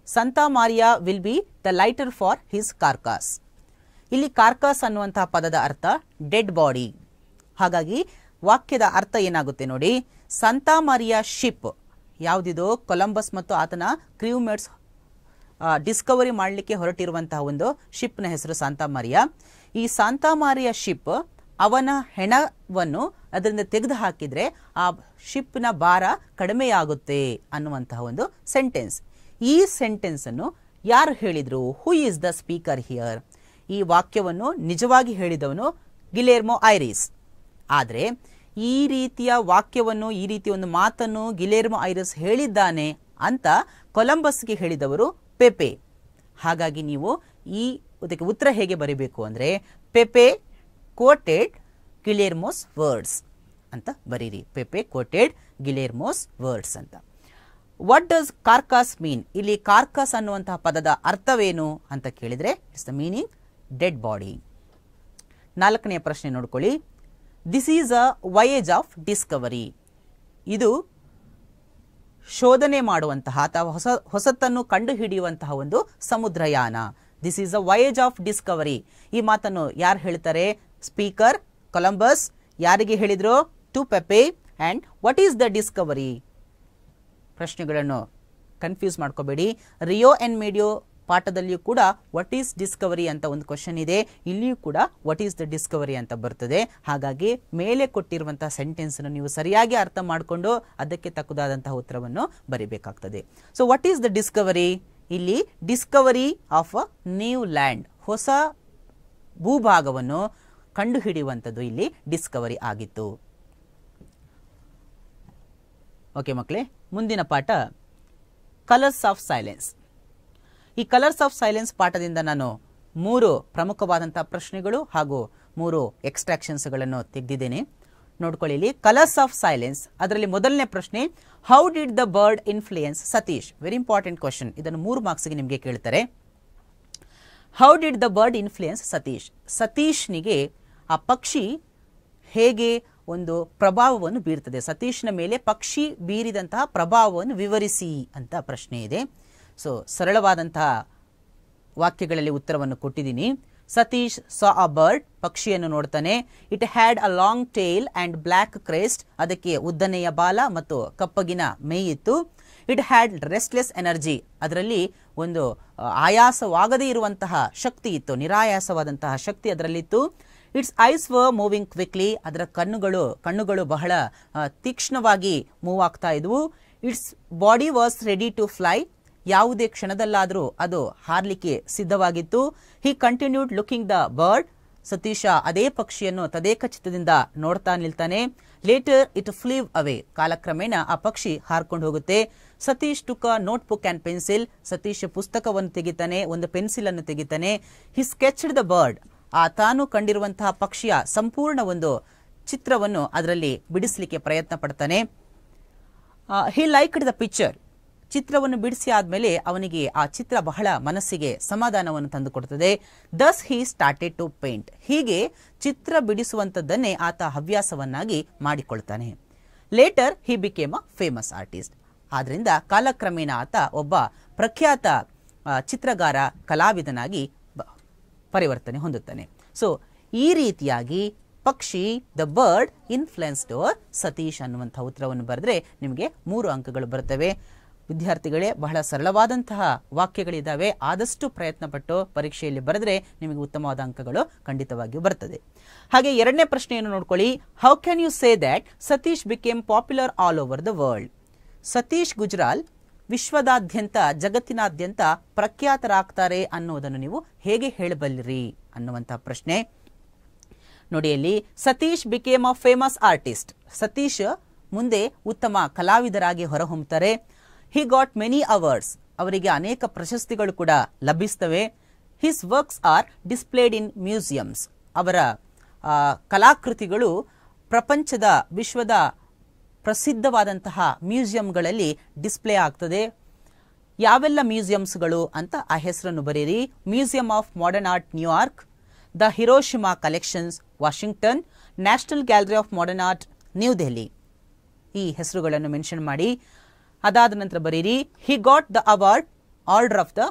Santa Maria will be the lighter for his carcass. ಇಲ್ಲಿ ಕಾರ್ಕಾಸ್ ಅನ್ನುವಂತಹ ಪದದ ಅರ್ಥ ಡೆಡ್ ಬಾಡಿ. ಹಾಗಾಗಿ ವಾಕ್ಯದ ಅರ್ಥ ಏನಾಗುತ್ತೆ ನೋಡಿ. ಸಂತಾ ಮಾರಿಯಾ ಶಿಪ್ ಯಾವುದಿದೋ, ಕೊಲಂಬಸ್ ಮತ್ತು ಆತನ ಕ್ರೀವ್ಮೇಟ್ಸ್ ಡಿಸ್ಕವರಿ ಮಾಡಲಿಕ್ಕೆ ಹೊರಟಿರುವಂತಹ ಒಂದು ಶಿಪ್ನ ಹೆಸರು ಸಾಂತಾ ಮಾರಿಯಾ. ಈ ಸಾಂತಾ ಮಾರಿಯಾ ಶಿಪ್ ಅವನ ಹೆಣವನ್ನು ಅದರಿಂದ ತೆಗೆದು ಹಾಕಿದ್ರೆ ಆ ಶಿಪ್ನ ಭಾರ ಕಡಿಮೆಯಾಗುತ್ತೆ ಅನ್ನುವಂತಹ ಒಂದು ಸೆಂಟೆನ್ಸ್. ಈ ಸೆಂಟೆನ್ಸ್ ಅನ್ನು ಯಾರು ಹೇಳಿದ್ರು? ಹೂ ಈಸ್ ದ ಸ್ಪೀಕರ್ ಹಿಯರ್? ಈ ವಾಕ್ಯವನ್ನು ನಿಜವಾಗಿ ಹೇಳಿದವನು ಗಿಲೆರ್ಮೋ ಐರಿಸ್. ಆದರೆ ಈ ರೀತಿಯ ವಾಕ್ಯವನ್ನು, ಈ ರೀತಿಯ ಒಂದು ಮಾತನ್ನು ಗಿಲೆರ್ಮೋ ಐರಿಸ್ ಹೇಳಿದ್ದಾನೆ ಅಂತ ಕೊಲಂಬಸ್ಗೆ ಹೇಳಿದವರು ಪೆಪೆ. ಹಾಗಾಗಿ ನೀವು ಇದಕ್ಕೆ ಉತ್ತರ ಹೇಗೆ ಬರೀಬೇಕು ಅಂದರೆ ಪೆಪೆ ಕೋಟೆಡ್ ಗಿಲೆರ್ಮೋಸ್ ವರ್ಡ್ಸ್ ಅಂತ ಬರೀರಿ. ಪೆಪೆ ಕೋಟೆಡ್ ಗಿಲೆರ್ಮೋಸ್ ವರ್ಡ್ಸ್ ಅಂತ. What does carcass mean? ಇಲ್ಲಿ ಕಾರ್ಕಸ್ ಅನ್ನುವಂತಹ ಪದದ ಅರ್ಥವೇನು ಅಂತ ಕೇಳಿದ್ರೆ it's the meaning dead body. 4ನೇ ಪ್ರಶ್ನೆ ನೋಡ್ಕೊಳ್ಳಿ. This is a voyage of discovery. ಇದು ಶೋಧನೆ ಮಾಡುವಂತಹ ಅಥವಾ ಹೊಸತನ್ನು ಕಂಡುಹಿಡಿಯುವಂತಹ ಒಂದು ಸಮುದ್ರಯಾನ. This is a voyage of discovery. ಈ ಮಾತನ್ನು ಯಾರು ಹೇಳ್ತಾರೆ? Speaker Columbus. ಯಾರಿಗೆ ಹೇಳಿದ್ರು? To Pepe. And what is the discovery? ಪ್ರಶ್ನೆಗಳನ್ನು ಕನ್ಫ್ಯೂಸ್ ಮಾಡ್ಕೋಬೇಡಿ. ರಿಯೋ ಅಂಡ್ ಮೀಡಿಯೋ ಪಾಠದಲ್ಲಿಯೂ ಕೂಡ ವಾಟ್ ಈಸ್ ಡಿಸ್ಕವರಿ ಅಂತ ಒಂದು ಕ್ವಶನ್ ಇದೆ. ಇಲ್ಲಿಯೂ ಕೂಡ ವಾಟ್ ಈಸ್ ದ ಡಿಸ್ಕವರಿ ಅಂತ ಬರ್ತದೆ. ಹಾಗಾಗಿ ಮೇಲೆ ಕೊಟ್ಟಿರುವಂತಹ ಸೆಂಟೆನ್ಸ್ ಅನ್ನು ನೀವು ಸರಿಯಾಗಿ ಅರ್ಥ ಮಾಡಿಕೊಂಡು ಅದಕ್ಕೆ ತಕ್ಕದಾದಂತಹ ಉತ್ತರವನ್ನು ಬರೀಬೇಕಾಗ್ತದೆ. So what is the discovery? ಇಲ್ಲಿ discovery of a new land, ಹೊಸ ಭೂಭಾಗವನ್ನು ಕಂಡುಹಿಡಿಯುವಂಥದ್ದು ಇಲ್ಲಿ ಡಿಸ್ಕವರಿ ಆಗಿತ್ತು. ಓಕೆ ಮಕ್ಕಳೇ, ಮುಂದಿನ ಪಾಠ ಕಲರ್ಸ್ ಆಫ್ ಸೈಲೆನ್ಸ್. ಈ ಕಲರ್ಸ್ ಆಫ್ ಸೈಲೆನ್ಸ್ ಪಾಠದಿಂದ ನಾನು 3 ಪ್ರಮುಖವಾದಂತಹ ಪ್ರಶ್ನೆಗಳು ಹಾಗೂ 3 ಎಕ್ಸ್ಟ್ರಾಕ್ಷನ್ಸ್ಗಳನ್ನು ತೆಗೆದಿದ್ದೇನೆ. ನೋಡ್ಕೊಳ್ಳಿ. ಇಲ್ಲಿ ಕಲರ್ಸ್ ಆಫ್ ಸೈಲೆನ್ಸ್, ಅದರಲ್ಲಿ ಮೊದಲನೇ ಪ್ರಶ್ನೆ, how did the bird influence Satish? Very important question. ಇದನ್ನು 3 ಮಾರ್ಕ್ಸ್ಗೆ ನಿಮಗೆ ಕೇಳ್ತಾರೆ. How did the bird influence Satish? ಸತೀಶ್ನಿಗೆ ಆ ಪಕ್ಷಿ ಹೇಗೆ ಒಂದು ಪ್ರಭಾವವನ್ನು ಬೀರ್ತದೆ, ಸತೀಶ್ನ ಮೇಲೆ ಪಕ್ಷಿ ಬೀರಿದಂತಹ ಪ್ರಭಾವವನ್ನು ವಿವರಿಸಿ ಅಂತ ಪ್ರಶ್ನೆ ಇದೆ. ಸೊ ಸರಳವಾದಂತಹ ವಾಕ್ಯಗಳಲ್ಲಿ ಉತ್ತರವನ್ನು ಕೊಟ್ಟಿದ್ದೀನಿ. ಸತೀಶ್ ಸಾ ಅ ಬರ್ಡ್, ಪಕ್ಷಿಯನ್ನು ನೋಡ್ತಾನೆ. It had a long tail and black crest, ಅದಕ್ಕೆ ಉದ್ದನೆಯ ಬಾಲ ಮತ್ತು ಕಪ್ಪಗಿನ ಮೇಯಿತ್ತು. ಇಟ್ ಹ್ಯಾಡ್ ರೆಸ್ಟ್ಲೆಸ್ ಎನರ್ಜಿ, ಅದರಲ್ಲಿ ಒಂದು ಆಯಾಸವಾಗದೇ ಇರುವಂತಹ ಶಕ್ತಿ ಇತ್ತು, ನಿರಾಯಾಸವಾದಂತಹ ಶಕ್ತಿ ಅದರಲ್ಲಿತ್ತು. Its eyes were moving quickly, ಅದರ ಕಣ್ಣುಗಳು ಬಹಳ ತೀಕ್ಷ್ಣವಾಗಿ ಮೂವ್ ಆಗ್ತಾ ಇದ್ವು. Its body was ready to fly, ಯಾವುದೇ ಕ್ಷಣದಲ್ಲಾದರೂ ಅದು ಹಾರಲಿಕ್ಕೆ ಸಿದ್ಧವಾಗಿತ್ತು. He continued looking the bird, Satisha ಅದೇ ಪಕ್ಷಿಯನ್ನು ತದೇಕ ಚಿತ್ತದಿಂದ ನೋಡ್ತಾ ನಿಲ್ತಾನೆ. ಲೇಟರ್ ಇಟ್ ಫ್ಲೀವ್ ಅವೇ, ಕಾಲಕ್ರಮೇಣ ಆ ಪಕ್ಷಿ ಹಾರ್ಕೊಂಡು ಹೋಗುತ್ತೆ. Satish took a note book and pencil, Satish ಪುಸ್ತಕವನ್ನು ತೆಗಿತಾನೆ, ಒಂದು ಪೆನ್ಸಿಲ್ ಅನ್ನು ತೆಗಿತಾನೆ. ಹಿ ಸ್ಕೆಚ್ಡ್ ದ ಬರ್ಡ್, ಆ ತಾನು ಕಂಡಿರುವಂತಹ ಪಕ್ಷಿಯ ಸಂಪೂರ್ಣ ಒಂದು ಚಿತ್ರವನ್ನು ಅದರಲ್ಲಿ ಬಿಡಿಸಲಿಕ್ಕೆ ಪ್ರಯತ್ನ ಪಡ್ತಾನೆ. ಹಿ ಲೈಕ್ಡ್ ದ ಪಿಕ್ಚರ್, ಚಿತ್ರವನ್ನು ಬಿಡಿಸಿ ಆದ್ಮೇಲೆ ಅವನಿಗೆ ಆ ಚಿತ್ರ ಬಹಳ ಮನಸ್ಸಿಗೆ ಸಮಾಧಾನವನ್ನು ತಂದುಕೊಡ್ತದೆ. Thus he started to paint, ಹೀಗೆ ಚಿತ್ರ ಬಿಡಿಸುವಂತದ್ದನ್ನೇ ಆತ ಹವ್ಯಾಸವನ್ನಾಗಿ ಮಾಡಿಕೊಳ್ತಾನೆ. Later he became a famous artist, ಆದ್ರಿಂದ ಕಾಲಕ್ರಮೇಣ ಆತ ಒಬ್ಬ ಪ್ರಖ್ಯಾತ ಚಿತ್ರಗಾರ, ಕಲಾವಿದನಾಗಿ ಪರಿವರ್ತನೆ ಹೊಂದುತ್ತಾನೆ. ಸೊ ಈ ರೀತಿಯಾಗಿ ಪಕ್ಷಿ ದ ಬರ್ಡ್ ಇನ್ಫ್ಲುಯೆನ್ಸ್ಡ್ ಸತೀಶ್ ಅನ್ನುವಂತಹ ಉತ್ತರವನ್ನು ಬರೆದ್ರೆ ನಿಮಗೆ 3 ಅಂಕಗಳು ಬರ್ತವೆ. ವಿದ್ಯಾರ್ಥಿಗಳೇ, ಬಹಳ ಸರಳವಾದಂತಹ ವಾಕ್ಯಗಳಿದ್ದಾವೆ. ಆದಷ್ಟು ಪ್ರಯತ್ನ ಪಟ್ಟು ಪರೀಕ್ಷೆಯಲ್ಲಿ ಬರೆದ್ರೆ ನಿಮಗೆ ಉತ್ತಮವಾದ ಅಂಕಗಳು ಖಂಡಿತವಾಗಿಯೂ ಬರ್ತದೆ. ಹಾಗೆ 2ನೇ ಪ್ರಶ್ನೆಯನ್ನು ನೋಡ್ಕೊಳ್ಳಿ. How can you say that Satish became popular all over the world? Satish Gujral ವಿಶ್ವದಾದ್ಯಂತ, ಜಗತ್ತಿನಾದ್ಯಂತ ಪ್ರಖ್ಯಾತರಾಗ್ತಾರೆ ಅನ್ನೋದನ್ನು ನೀವು ಹೇಗೆ ಹೇಳಬಲ್ಲಿರಿ ಅನ್ನುವಂತಹ ಪ್ರಶ್ನೆ. ನೋಡಿ, ಅಲ್ಲಿ Satish became a famous artist, Satish ಮುಂದೆ ಉತ್ತಮ ಕಲಾವಿದರಾಗಿ ಹೊರಹೊಮ್ಮುತ್ತಾರೆ. ಹಿ ಗಾಟ್ ಮೆನಿ ಅವಾರ್ಡ್ಸ್, ಅವರಿಗೆ ಅನೇಕ ಪ್ರಶಸ್ತಿಗಳು ಕೂಡ ಲಭಿಸ್ತವೆ. His works are displayed in museums, ಅವರ ಕಲಾಕೃತಿಗಳು ಪ್ರಪಂಚದ, ವಿಶ್ವದ ಪ್ರಸಿದ್ಧವಾದಂತಹ ಮ್ಯೂಸಿಯಂಗಳಲ್ಲಿ ಡಿಸ್ಪ್ಲೇ ಆಗ್ತದೆ. ಯಾವೆಲ್ಲ ಮ್ಯೂಸಿಯಮ್ಸ್ಗಳು ಅಂತ ಆ ಹೆಸರನ್ನು ಬರೆಯಿರಿ. Museum of modern art New York, the Hiroshima collections Washington, national gallery of modern art new Delhi, ಈ ಹೆಸರುಗಳನ್ನು ಮೆನ್ಷನ್ ಮಾಡಿ. ಅದಾದ ನಂತರ ಬರೀರಿ ಹಿ got the award order of the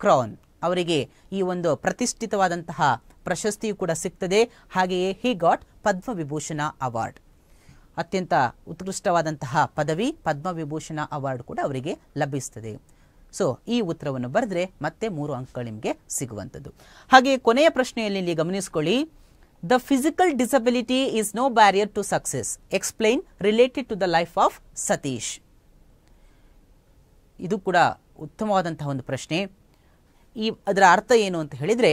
crown, ಅವರಿಗೆ ಈ ಒಂದು ಪ್ರತಿಷ್ಠಿತವಾದಂತಹ ಪ್ರಶಸ್ತಿಯು ಕೂಡ ಸಿಗ್ತದೆ. ಹಾಗೆಯೇ ಹಿ ಗಾಟ್ ಪದ್ಮವಿಭೂಷಣ ಅವಾರ್ಡ್, ಅತ್ಯಂತ ಉತ್ಕೃಷ್ಟವಾದಂತಹ ಪದವಿ ಪದ್ಮವಿಭೂಷಣ ಅವಾರ್ಡ್ ಕೂಡ ಅವರಿಗೆ ಲಭಿಸ್ತದೆ. ಸೊ ಈ ಉತ್ತರವನ್ನು ಬರೆದ್ರೆ ಮತ್ತೆ 3 ಅಂಕಗಳು ನಿಮಗೆ ಸಿಗುವಂಥದ್ದು. ಹಾಗೆ ಕೊನೆಯ ಪ್ರಶ್ನೆಯಲ್ಲಿ ಇಲ್ಲಿ ಗಮನಿಸಿಕೊಳ್ಳಿ. The physical disability is no barrier to success, explain related to the life of Satish. ಇದು ಕೂಡ ಉತ್ತಮವಾದಂತಹ ಒಂದು ಪ್ರಶ್ನೆ. ಅದರ ಅರ್ಥ ಏನು ಅಂತ ಹೇಳಿದ್ರೆ,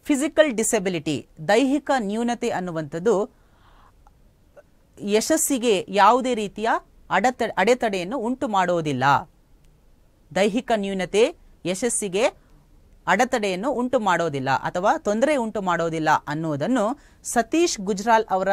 ಫಿಸಿಕಲ್ ಡಿಸಬಿಲಿಟಿ, ದೈಹಿಕ ನ್ಯೂನತೆ ಅನ್ನುವಂಥದ್ದು ಯಶಸ್ಸಿಗೆ ಯಾವುದೇ ರೀತಿಯ ಅಡೆತಡೆಯನ್ನು ಉಂಟು ಮಾಡೋದಿಲ್ಲ. ದೈಹಿಕ ನ್ಯೂನತೆ ಯಶಸ್ಸಿಗೆ ಅಡೆತಡೆಯನ್ನು ಉಂಟು ಮಾಡೋದಿಲ್ಲ ಅಥವಾ ತೊಂದರೆ ಉಂಟು ಮಾಡೋದಿಲ್ಲ ಅನ್ನುವುದನ್ನು ಸತೀಶ್ ಗುಜ್ರಾಲ್ ಅವರ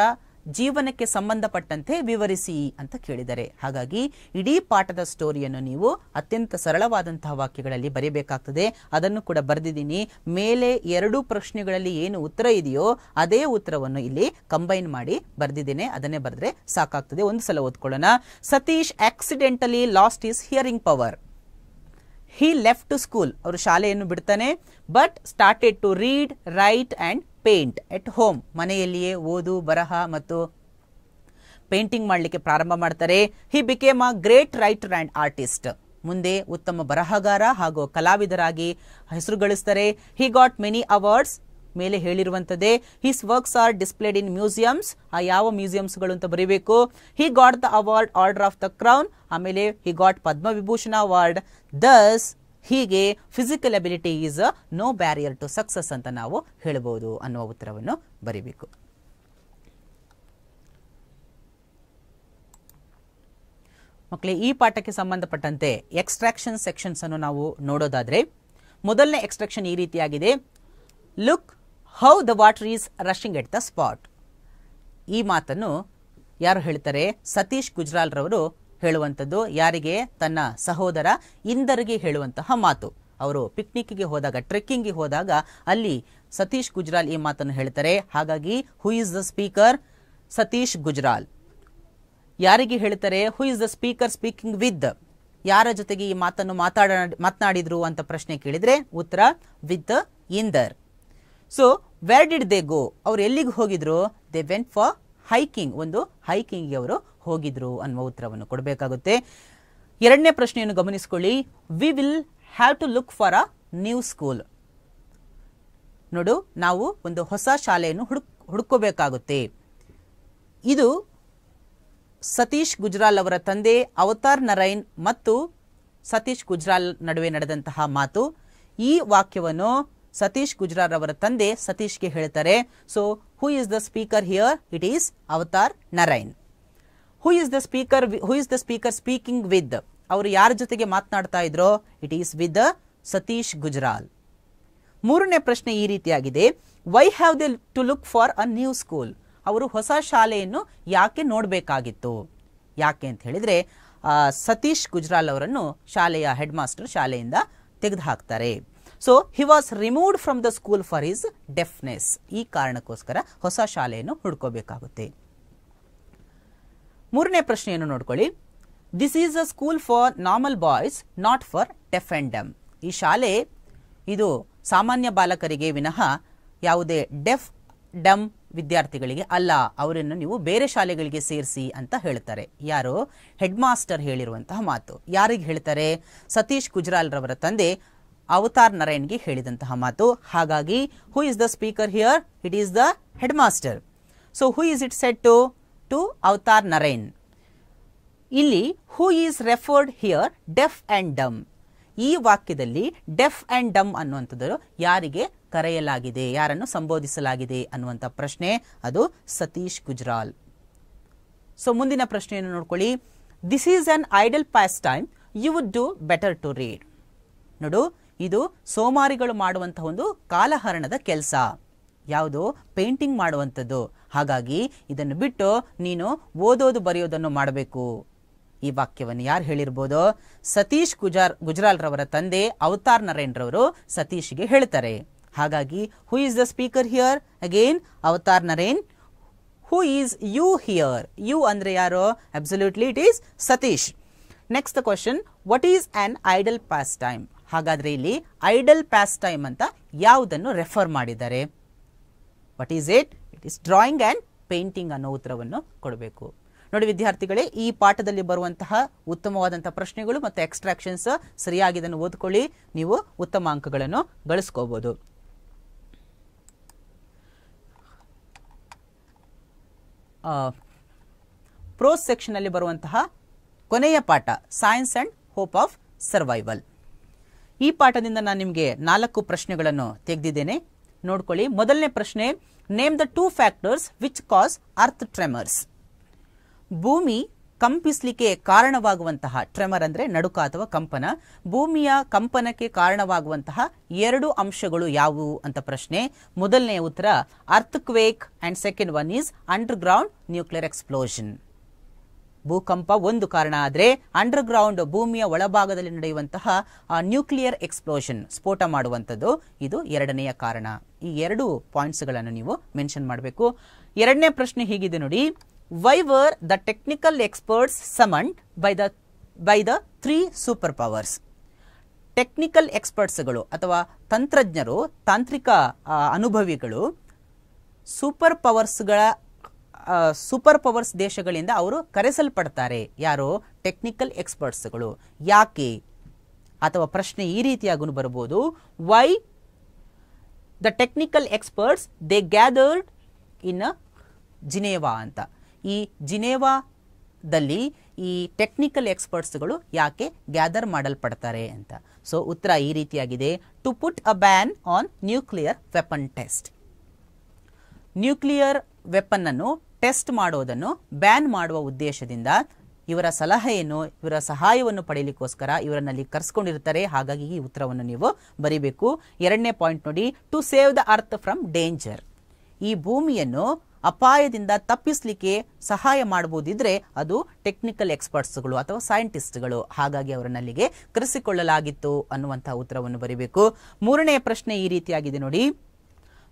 ಜೀವನಕ್ಕೆ ಸಂಬಂಧಪಟ್ಟಂತೆ ವಿವರಿಸಿ ಅಂತ ಕೇಳಿದ್ದಾರೆ. ಹಾಗಾಗಿ ಇಡೀ ಪಾಠದ ಸ್ಟೋರಿಯನ್ನು ನೀವು ಅತ್ಯಂತ ಸರಳವಾದಂತಹ ವಾಕ್ಯಗಳಲ್ಲಿ ಬರೀಬೇಕಾಗ್ತದೆ. ಅದನ್ನು ಕೂಡ ಬರೆದಿದ್ದೀನಿ. ಮೇಲೆ 2 ಪ್ರಶ್ನೆಗಳಲ್ಲಿ ಏನು ಉತ್ತರ ಇದೆಯೋ ಅದೇ ಉತ್ತರವನ್ನು ಇಲ್ಲಿ ಕಂಬೈನ್ ಮಾಡಿ ಬರೆದಿದ್ದೇನೆ. ಅದನ್ನೇ ಬರೆದ್ರೆ ಸಾಕಾಗ್ತದೆ. ಒಂದು ಸಲ ಓದ್ಕೊಳ್ಳೋಣ. Satish accidentally lost his hearing power. He left school. ಅವರು ಶಾಲೆಯನ್ನು ಬಿಡ್ತಾನೆ. But started to read, write and paint at home. ಮನೆಯಲ್ಲಿಯೇ ಓದು, ಬರಹ ಮತ್ತು ಪೇಂಟಿಂಗ್ ಮಾಡಲಿಕ್ಕೆ ಪ್ರಾರಂಭ ಮಾಡ್ತಾರೆ. He became a great writer and artist. ಮುಂದೆ ಉತ್ತಮ ಬರಹಗಾರ ಹಾಗೂ ಕಲಾವಿದರಾಗಿ ಹೆಸರು ಗಳಿಸ್ತಾರೆ. He got many awards. ಮೇಲೆ ಹೇಳಿರುವಂತದ್ದೇ. His works are displayed in museums. ಆ ಯಾವ ಮ್ಯೂಸಿಯಮ್ಸ್ಗಳು ಅಂತ ಬರೀಬೇಕು. He got the award order of the crown. ಆಮೇಲೆ he got Padma Vibhushan award. Thus ಹೀಗೆ physical ability is no barrier to success ಅಂತ ನಾವು ಹೇಳಬಹುದು ಅನ್ನುವ ಉತ್ತರವನ್ನು ಬರೀಬೇಕು. ಮಕ್ಕಳೇ, ಈ ಪಾಠಕ್ಕೆ ಸಂಬಂಧಪಟ್ಟಂತೆ ಎಕ್ಸ್ಟ್ರಾಕ್ಷನ್ ಸೆಕ್ಷನ್ಸ್ ಅನ್ನು ನಾವು ನೋಡೋದಾದ್ರೆ, ಮೊದಲನೇ ಎಕ್ಸ್ಟ್ರಾಕ್ಷನ್ ಈ ರೀತಿಯಾಗಿದೆ. Look how the water is rushing at the spot. ಈ ಮಾತನ್ನು ಯಾರು ಹೇಳ್ತಾರೆ? ಸತೀಶ್ ಗುಜ್ರಾಲ್ ರವರು ಹೇಳುವಂಥದ್ದು. ಯಾರಿಗೆ? ತನ್ನ ಸಹೋದರ ಇಂದರ್ಗೆ ಹೇಳುವಂತಹ ಮಾತು. ಅವರು ಪಿಕ್ನಿಕ್ಗೆ ಹೋದಾಗ, ಟ್ರೆಕ್ಕಿಂಗ್ಗೆ ಹೋದಾಗ ಅಲ್ಲಿ ಸತೀಶ್ ಗುಜ್ರಾಲ್ ಈ ಮಾತನ್ನು ಹೇಳ್ತಾರೆ. ಹಾಗಾಗಿ who is the speaker? Satish Gujral. ಯಾರಿಗೆ ಹೇಳ್ತಾರೆ? Who is the speaker speaking with? ಯಾರ ಜೊತೆಗೆ ಈ ಮಾತನ್ನು ಮಾತನಾಡಿದ್ರು ಅಂತ ಪ್ರಶ್ನೆ ಕೇಳಿದ್ರೆ ಉತ್ತರ with Inder. So where did they go? ಅವ್ರು ಎಲ್ಲಿಗೆ ಹೋಗಿದ್ರು? They went for hiking. ಒಂದು ಹೈಕಿಂಗ್ಗೆ ಅವರು ಹೋಗಿದ್ರು ಅನ್ನುವ ಉತ್ತರವನ್ನು ಕೊಡಬೇಕಾಗುತ್ತೆ. ಎರಡನೇ ಪ್ರಶ್ನೆಯನ್ನು ಗಮನಿಸಿಕೊಳ್ಳಿ. We will have to look for a new school. ನೋಡು, ನಾವು ಒಂದು ಹೊಸ ಶಾಲೆಯನ್ನು ಹುಡುಕೋಬೇಕಾಗುತ್ತೆ. ಇದು ಸತೀಶ್ ಗುಜ್ರಾಲ್ ಅವರ ತಂದೆ ಅವತಾರ್ ನರೈನ್ ಮತ್ತು ಸತೀಶ್ ಗುಜ್ರಾಲ್ ನಡುವೆ ನಡೆದಂತಹ ಮಾತು. ಈ ವಾಕ್ಯವನ್ನು ಸತೀಶ್ ಗುಜ್ರಾಲ್ ಅವರ ತಂದೆ ಸತೀಶ್ಗೆ ಹೇಳ್ತಾರೆ. So who is the speaker here? It is Avtar Narain. Who is the speaker speaking with? ಅವರು ಯಾರ ಜೊತೆಗೆ ಮಾತನಾಡ್ತಾ ಇದ್ರೋ? It is with Satish Gujral. ಮೂರನೇ ಪ್ರಶ್ನೆ ಈ ರೀತಿಯಾಗಿದೆ. Why have they to look for a new school? ಅವರು ಹೊಸ ಶಾಲೆಯನ್ನು ಯಾಕೆ ನೋಡಬೇಕಾಗಿತ್ತು? ಯಾಕೆ ಅಂತ ಹೇಳಿದ್ರೆ ಸತೀಶ್ ಗುಜ್ರಾಲ್ ಅವರನ್ನು ಶಾಲೆಯ ಹೆಡ್ ಮಾಸ್ಟರ್ ಶಾಲೆಯಿಂದ ತೆಗೆದು ಹಾಕ್ತಾರೆ. So he was removed from the school for his deafness. ಈ ಕಾರಣಕ್ಕೋಸ್ಕರ ಹೊಸ ಶಾಲೆಯನ್ನು ಹುಡ್ಕೋಬೇಕಾಗುತ್ತೆ. ಮೂರನೇ ಪ್ರಶ್ನೆಯನ್ನು ನೋಡ್ಕೊಳ್ಳಿ. This is a school for normal boys, not for deaf and dumb. ಈ ಶಾಲೆ ಇದು ಸಾಮಾನ್ಯ ಬಾಲಕರಿಗೆ ವಿನಃ ಯಾವುದೇ ಡೆಫ್ ಡಮ್ ವಿದ್ಯಾರ್ಥಿಗಳಿಗೆ ಅಲ್ಲ. ಅವರನ್ನು ನೀವು ಬೇರೆ ಶಾಲೆಗಳಿಗೆ ಸೇರಿಸಿ ಅಂತ ಹೇಳ್ತಾರೆ. ಯಾರು? ಹೆಡ್ ಮಾಸ್ಟರ್ ಹೇಳಿರುವಂತಹ ಮಾತು. ಯಾರಿಗೆ ಹೇಳ್ತಾರೆ? ಸತೀಶ್ ಗುಜ್ರಾಲ್ ರವರ ತಂದೆ ಅವತಾರ್ ನರೈನ್ಗೆ ಹೇಳಿದಂತಹ ಮಾತು. ಹಾಗಾಗಿ who is the speaker here? It is the head master. So who is it said to Avtar Narain. ಇಲ್ಲಿ who is referred here? Deaf and dumb. ಈ ವಾಕ್ಯದಲ್ಲಿ ಡೆಫ್ ಅಂಡ್ ಡಮ್ ಅನ್ನುವಂಥದ್ದು ಯಾರಿಗೆ ಕರೆಯಲಾಗಿದೆ, ಯಾರನ್ನು ಸಂಬೋಧಿಸಲಾಗಿದೆ ಅನ್ನುವಂಥ ಪ್ರಶ್ನೆ. ಅದು ಸತೀಶ್ ಗುಜ್ರಾಲ್. ಸೊ ಮುಂದಿನ ಪ್ರಶ್ನೆಯನ್ನು ನೋಡ್ಕೊಳ್ಳಿ. This is an idle pastime, you would do better to read. ನೋಡು, ಇದು ಸೋಮಾರಿಗಳು ಮಾಡುವಂತಹ ಒಂದು ಕಾಲಹರಣದ ಕೆಲಸ. ಯಾವುದು? ಪೇಂಟಿಂಗ್ ಮಾಡುವಂಥದ್ದು. ಹಾಗಾಗಿ ಇದನ್ನು ಬಿಟ್ಟು ನೀನು ಓದೋದು ಬರೆಯೋದನ್ನು ಮಾಡಬೇಕು. ಈ ವಾಕ್ಯವನ್ನು ಯಾರು ಹೇಳಿರ್ಬೋದು? ಸತೀಶ್ ಗುಜ್ರಾಲ್ ರವರ ತಂದೆ ಅವತಾರ್ ನರೈನ್ ರವರು ಸತೀಶ್ಗೆ ಹೇಳ್ತಾರೆ. ಹಾಗಾಗಿ who is the speaker here? Again Avatar Narain. Who is you here? You ಅಂದ್ರೆ ಯಾರು? Absolutely it is Satish. Next question, what is an idle pastime? ಹಾಗಾದ್ರೆ ಇಲ್ಲಿ ಐಡಲ್ ಪಾಸ್ ಟೈಮ್ ಅಂತ ಯಾವುದನ್ನು ರೆಫರ್ ಮಾಡಿದ್ದಾರೆ? What is it? It is drawing and painting ಅನ್ನೋ ಉತ್ತರವನ್ನು ಕೊಡಬೇಕು. ನೋಡಿ ವಿದ್ಯಾರ್ಥಿಗಳೇ, ಈ ಪಾಠದಲ್ಲಿ ಬರುವಂತಹ ಉತ್ತಮವಾದಂತಹ ಪ್ರಶ್ನೆಗಳು ಮತ್ತು ಎಕ್ಸ್ಟ್ರಾಕ್ಷನ್ಸ್ ಸರಿಯಾಗಿ ಇದನ್ನು ಓದ್ಕೊಳ್ಳಿ. ನೀವು ಉತ್ತಮ ಅಂಕಗಳನ್ನು ಗಳಿಸ್ಕೋಬಹುದು. ಪ್ರೋಸ್ ಸೆಕ್ಷನ್ ಅಲ್ಲಿ ಬರುವಂತಹ ಕೊನೆಯ ಪಾಠ science and hope of survival. ಈ ಪಾಠದಿಂದ ನಾನು ನಿಮಗೆ 4 ಪ್ರಶ್ನೆಗಳನ್ನು ತೆಗೆದಿದ್ದೇನೆ. ನೋಡ್ಕೊಳ್ಳಿ. ಮೊದಲನೇ ಪ್ರಶ್ನೆ, name the 2 factors which cause earth tremors. ಭೂಮಿ ಕಂಪಿಸಲಿಕ್ಕೆ ಕಾರಣವಾಗುವಂತಹ, ಟ್ರೆಮರ್ ಅಂದರೆ ನಡುಕ ಅಥವಾ ಕಂಪನ, ಭೂಮಿಯ ಕಂಪನಕ್ಕೆ ಕಾರಣವಾಗುವಂತಹ 2 ಅಂಶಗಳು ಯಾವುವು ಅಂತ ಪ್ರಶ್ನೆ. ಮೊದಲನೆಯ ಉತ್ತರ earthquake and second one is underground nuclear explosion. ಭೂಕಂಪ ಒಂದು ಕಾರಣ ಆದರೆ ಅಂಡರ್ಗ್ರೌಂಡ್ ಭೂಮಿಯ ಒಳಭಾಗದಲ್ಲಿ ನಡೆಯುವಂತಹ ನ್ಯೂಕ್ಲಿಯರ್ ಎಕ್ಸ್ಪ್ಲೋಷನ್, ಸ್ಫೋಟ ಮಾಡುವಂಥದ್ದು, ಇದು ಎರಡನೆಯ ಕಾರಣ. ಈ 2 ಪಾಯಿಂಟ್ಸ್ಗಳನ್ನು ನೀವು ಮೆನ್ಷನ್ ಮಾಡಬೇಕು. ಎರಡನೇ ಪ್ರಶ್ನೆ ಹೀಗಿದೆ ನೋಡಿ, why were the technical experts summoned by the 3 super powers. Technical ಎಕ್ಸ್ಪರ್ಟ್ಸ್ಗಳು ಅಥವಾ ತಂತ್ರಜ್ಞರು, ತಾಂತ್ರಿಕ ಅನುಭವಿಗಳು ಸೂಪರ್ ಪವರ್ಸ್ ದೇಶಗಳಿಂದ ಅವರು ಕರೆಸಲ್ಪಡ್ತಾರೆ. ಯಾರು? ಟೆಕ್ನಿಕಲ್ ಎಕ್ಸ್ಪರ್ಟ್ಸ್ಗಳು. ಯಾಕೆ? ಅಥವಾ ಪ್ರಶ್ನೆ ಈ ರೀತಿಯಾಗೂ ಬರಬಹುದು, why the technical experts they gathered in Geneva ಅಂತ. ಈ ಜಿನೇವಾದಲ್ಲಿ ಈ ಟೆಕ್ನಿಕಲ್ ಎಕ್ಸ್ಪರ್ಟ್ಸ್ಗಳು ಯಾಕೆ ಗ್ಯಾದರ್ ಮಾಡಲ್ಪಡ್ತಾರೆ ಅಂತ. ಸೊ ಉತ್ತರ ಈ ರೀತಿಯಾಗಿದೆ, to put a ban on nuclear weapon test. Nuclear weapon ಅನ್ನು ಟೆಸ್ಟ್ ಮಾಡೋದನ್ನು ಬ್ಯಾನ್ ಮಾಡುವ ಉದ್ದೇಶದಿಂದ ಇವರ ಸಲಹೆಯನ್ನು, ಇವರ ಸಹಾಯವನ್ನು ಪಡೆಯಲಿಕ್ಕೋಸ್ಕರ ಇವರನ್ನಲ್ಲಿ ಕರೆಸ್ಕೊಂಡಿರ್ತಾರೆ. ಹಾಗಾಗಿ ಈ ಉತ್ತರವನ್ನು ನೀವು ಬರೀಬೇಕು. ಎರಡನೇ ಪಾಯಿಂಟ್ ನೋಡಿ, to save the earth from danger. ಈ ಭೂಮಿಯನ್ನು ಅಪಾಯದಿಂದ ತಪ್ಪಿಸಲಿಕ್ಕೆ ಸಹಾಯ ಮಾಡಬಹುದಿದ್ರೆ ಅದು ಟೆಕ್ನಿಕಲ್ ಎಕ್ಸ್ಪರ್ಟ್ಸ್ಗಳು ಅಥವಾ ಸೈಂಟಿಸ್ಟ್ಗಳು. ಹಾಗಾಗಿ ಅವರನ್ನಲ್ಲಿಗೆ ಕರೆಸಿಕೊಳ್ಳಲಾಗಿತ್ತು ಅನ್ನುವಂತಹ ಉತ್ತರವನ್ನು ಬರೀಬೇಕು. ಮೂರನೆಯ ಪ್ರಶ್ನೆ ಈ ರೀತಿಯಾಗಿದೆ ನೋಡಿ,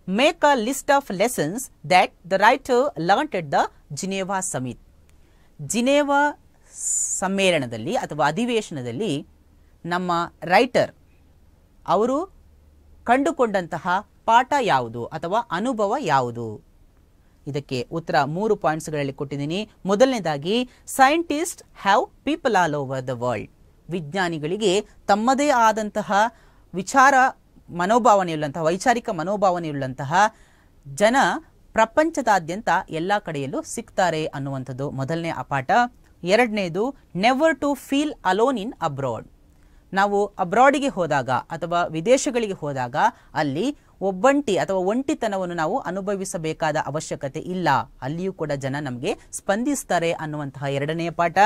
make a list of lessons that the writer learned at the Geneva summit. Geneva ಸಮ್ಮೇಳನದಲ್ಲಿ ಅಥವಾ ಅಧಿವೇಶನದಲ್ಲಿ ನಮ್ಮ ರೈಟರ್ ಅವರು ಕಂಡುಕೊಂಡಂತಹ ಪಾಠ ಯಾವುದು ಅಥವಾ ಅನುಭವ ಯಾವುದು? ಇದಕ್ಕೆ ಉತ್ತರ 3 ಪಾಯಿಂಟ್ಸ್ಗಳಲ್ಲಿ ಕೊಟ್ಟಿದ್ದೀನಿ. ಮೊದಲನೇದಾಗಿ, scientist have people all over the world. ವಿಜ್ಞಾನಿಗಳಿಗೆ ತಮ್ಮದೇ ಆದಂತಹ ವೈಚಾರಿಕ ಮನೋಭಾವನೆಯುಳ್ಳಂತಹ ಜನ ಪ್ರಪಂಚದಾದ್ಯಂತ ಎಲ್ಲ ಕಡೆಯಲ್ಲೂ ಸಿಗ್ತಾರೆ ಅನ್ನುವಂಥದ್ದು ಮೊದಲನೇ ಪಾಠ. ಎರಡನೇದು, never to feel alone in abroad. ನಾವು ಅಬ್ರಾಡಿಗೆ ಹೋದಾಗ ಅಥವಾ ವಿದೇಶಗಳಿಗೆ ಹೋದಾಗ ಅಲ್ಲಿ ಒಬ್ಬಂಟಿ ಅಥವಾ ಒಂಟಿತನವನ್ನು ನಾವು ಅನುಭವಿಸಬೇಕಾದ ಅವಶ್ಯಕತೆ ಇಲ್ಲ. ಅಲ್ಲಿಯೂ ಕೂಡ ಜನ ನಮಗೆ ಸ್ಪಂದಿಸ್ತಾರೆ ಅನ್ನುವಂತಹ ಎರಡನೆಯ ಪಾಠ.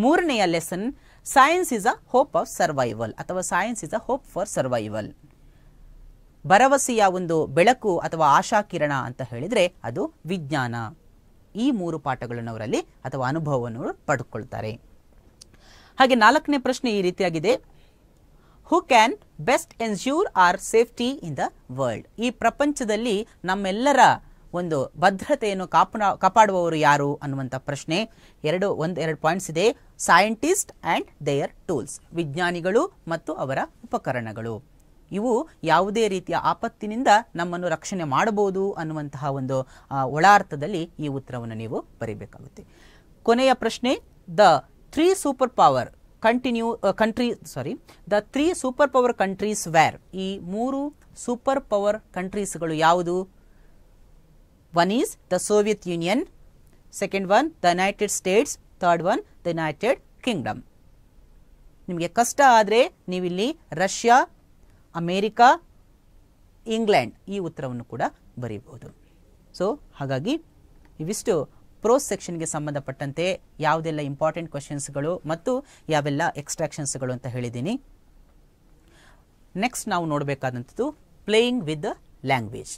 ಮೂರನೆಯ lesson, science is a hope of survival ಅಥವಾ science is a hope for survival. ಭರವಸೆಯ ಒಂದು ಬೆಳಕು ಅಥವಾ ಆಶಾಕಿರಣ ಅಂತ ಹೇಳಿದ್ರೆ ಅದು ವಿಜ್ಞಾನ. ಈ 3 ಪಾಠಗಳನ್ನು ಅವರಲ್ಲಿ ಅಥವಾ ಅನುಭವವನ್ನು ಪಡೆದುಕೊಳ್ತಾರೆ. ಹಾಗೆ 4ನೇ ಪ್ರಶ್ನೆ ಈ ರೀತಿಯಾಗಿದೆ, who can best ensure our safety in the world. ಈ ಪ್ರಪಂಚದಲ್ಲಿ ನಮ್ಮೆಲ್ಲರ ಒಂದು ಭದ್ರತೆಯನ್ನು ಕಾಪಾಡುವವರು ಯಾರು ಅನ್ನುವಂಥ ಪ್ರಶ್ನೆ. ಎರಡು ಪಾಯಿಂಟ್ಸ್ ಇದೆ, ಸೈಂಟಿಸ್ಟ್ ಅಂಡ್ ದೇಯರ್ ಟೂಲ್ಸ್. ವಿಜ್ಞಾನಿಗಳು ಮತ್ತು ಅವರ ಉಪಕರಣಗಳು. ಇವು ಯಾವುದೇ ರೀತಿಯ ಆಪತ್ತಿನಿಂದ ನಮ್ಮನ್ನು ರಕ್ಷಣೆ ಮಾಡಬಹುದು ಅನ್ನುವಂತಹ ಒಂದು ಒಳಾರ್ಥದಲ್ಲಿ ಈ ಉತ್ತರವನ್ನು ನೀವು ಬರೀಬೇಕಾಗುತ್ತೆ. ಕೊನೆಯ ಪ್ರಶ್ನೆ, the 3 super power countries where. ಈ 3 ಸೂಪರ್ ಪವರ್ ಕಂಟ್ರೀಸ್ಗಳು ಯಾವುದು? One is the Soviet union, second one the United States, third one the United Kingdom. ನಿಮಗೆ ಕಷ್ಟ ಆದರೆ ನೀವಿಲ್ಲಿ ರಷ್ಯಾ, ಅಮೇರಿಕಾ, ಇಂಗ್ಲೆಂಡ್ ಈ ಉತ್ತರವನ್ನು ಕೂಡ ಬರೀಬಹುದು. ಸೊ ಹಾಗಾಗಿ ಇವಿಷ್ಟು ಪ್ರೋಸ್ ಸೆಕ್ಷನ್ಗೆ ಸಂಬಂಧಪಟ್ಟಂತೆ ಯಾವುದೆಲ್ಲ ಇಂಪಾರ್ಟೆಂಟ್ ಕ್ವಶನ್ಸ್ಗಳು ಮತ್ತು ಯಾವೆಲ್ಲ ಎಕ್ಸ್ಟ್ರಾಕ್ಷನ್ಸ್ಗಳು ಅಂತ ಹೇಳಿದ್ದೀನಿ. ನೆಕ್ಸ್ಟ್ ನಾವು ನೋಡಬೇಕಾದಂಥದ್ದು ಪ್ಲೇಯಿಂಗ್ ವಿತ್ ದ ಲ್ಯಾಂಗ್ವೇಜ್.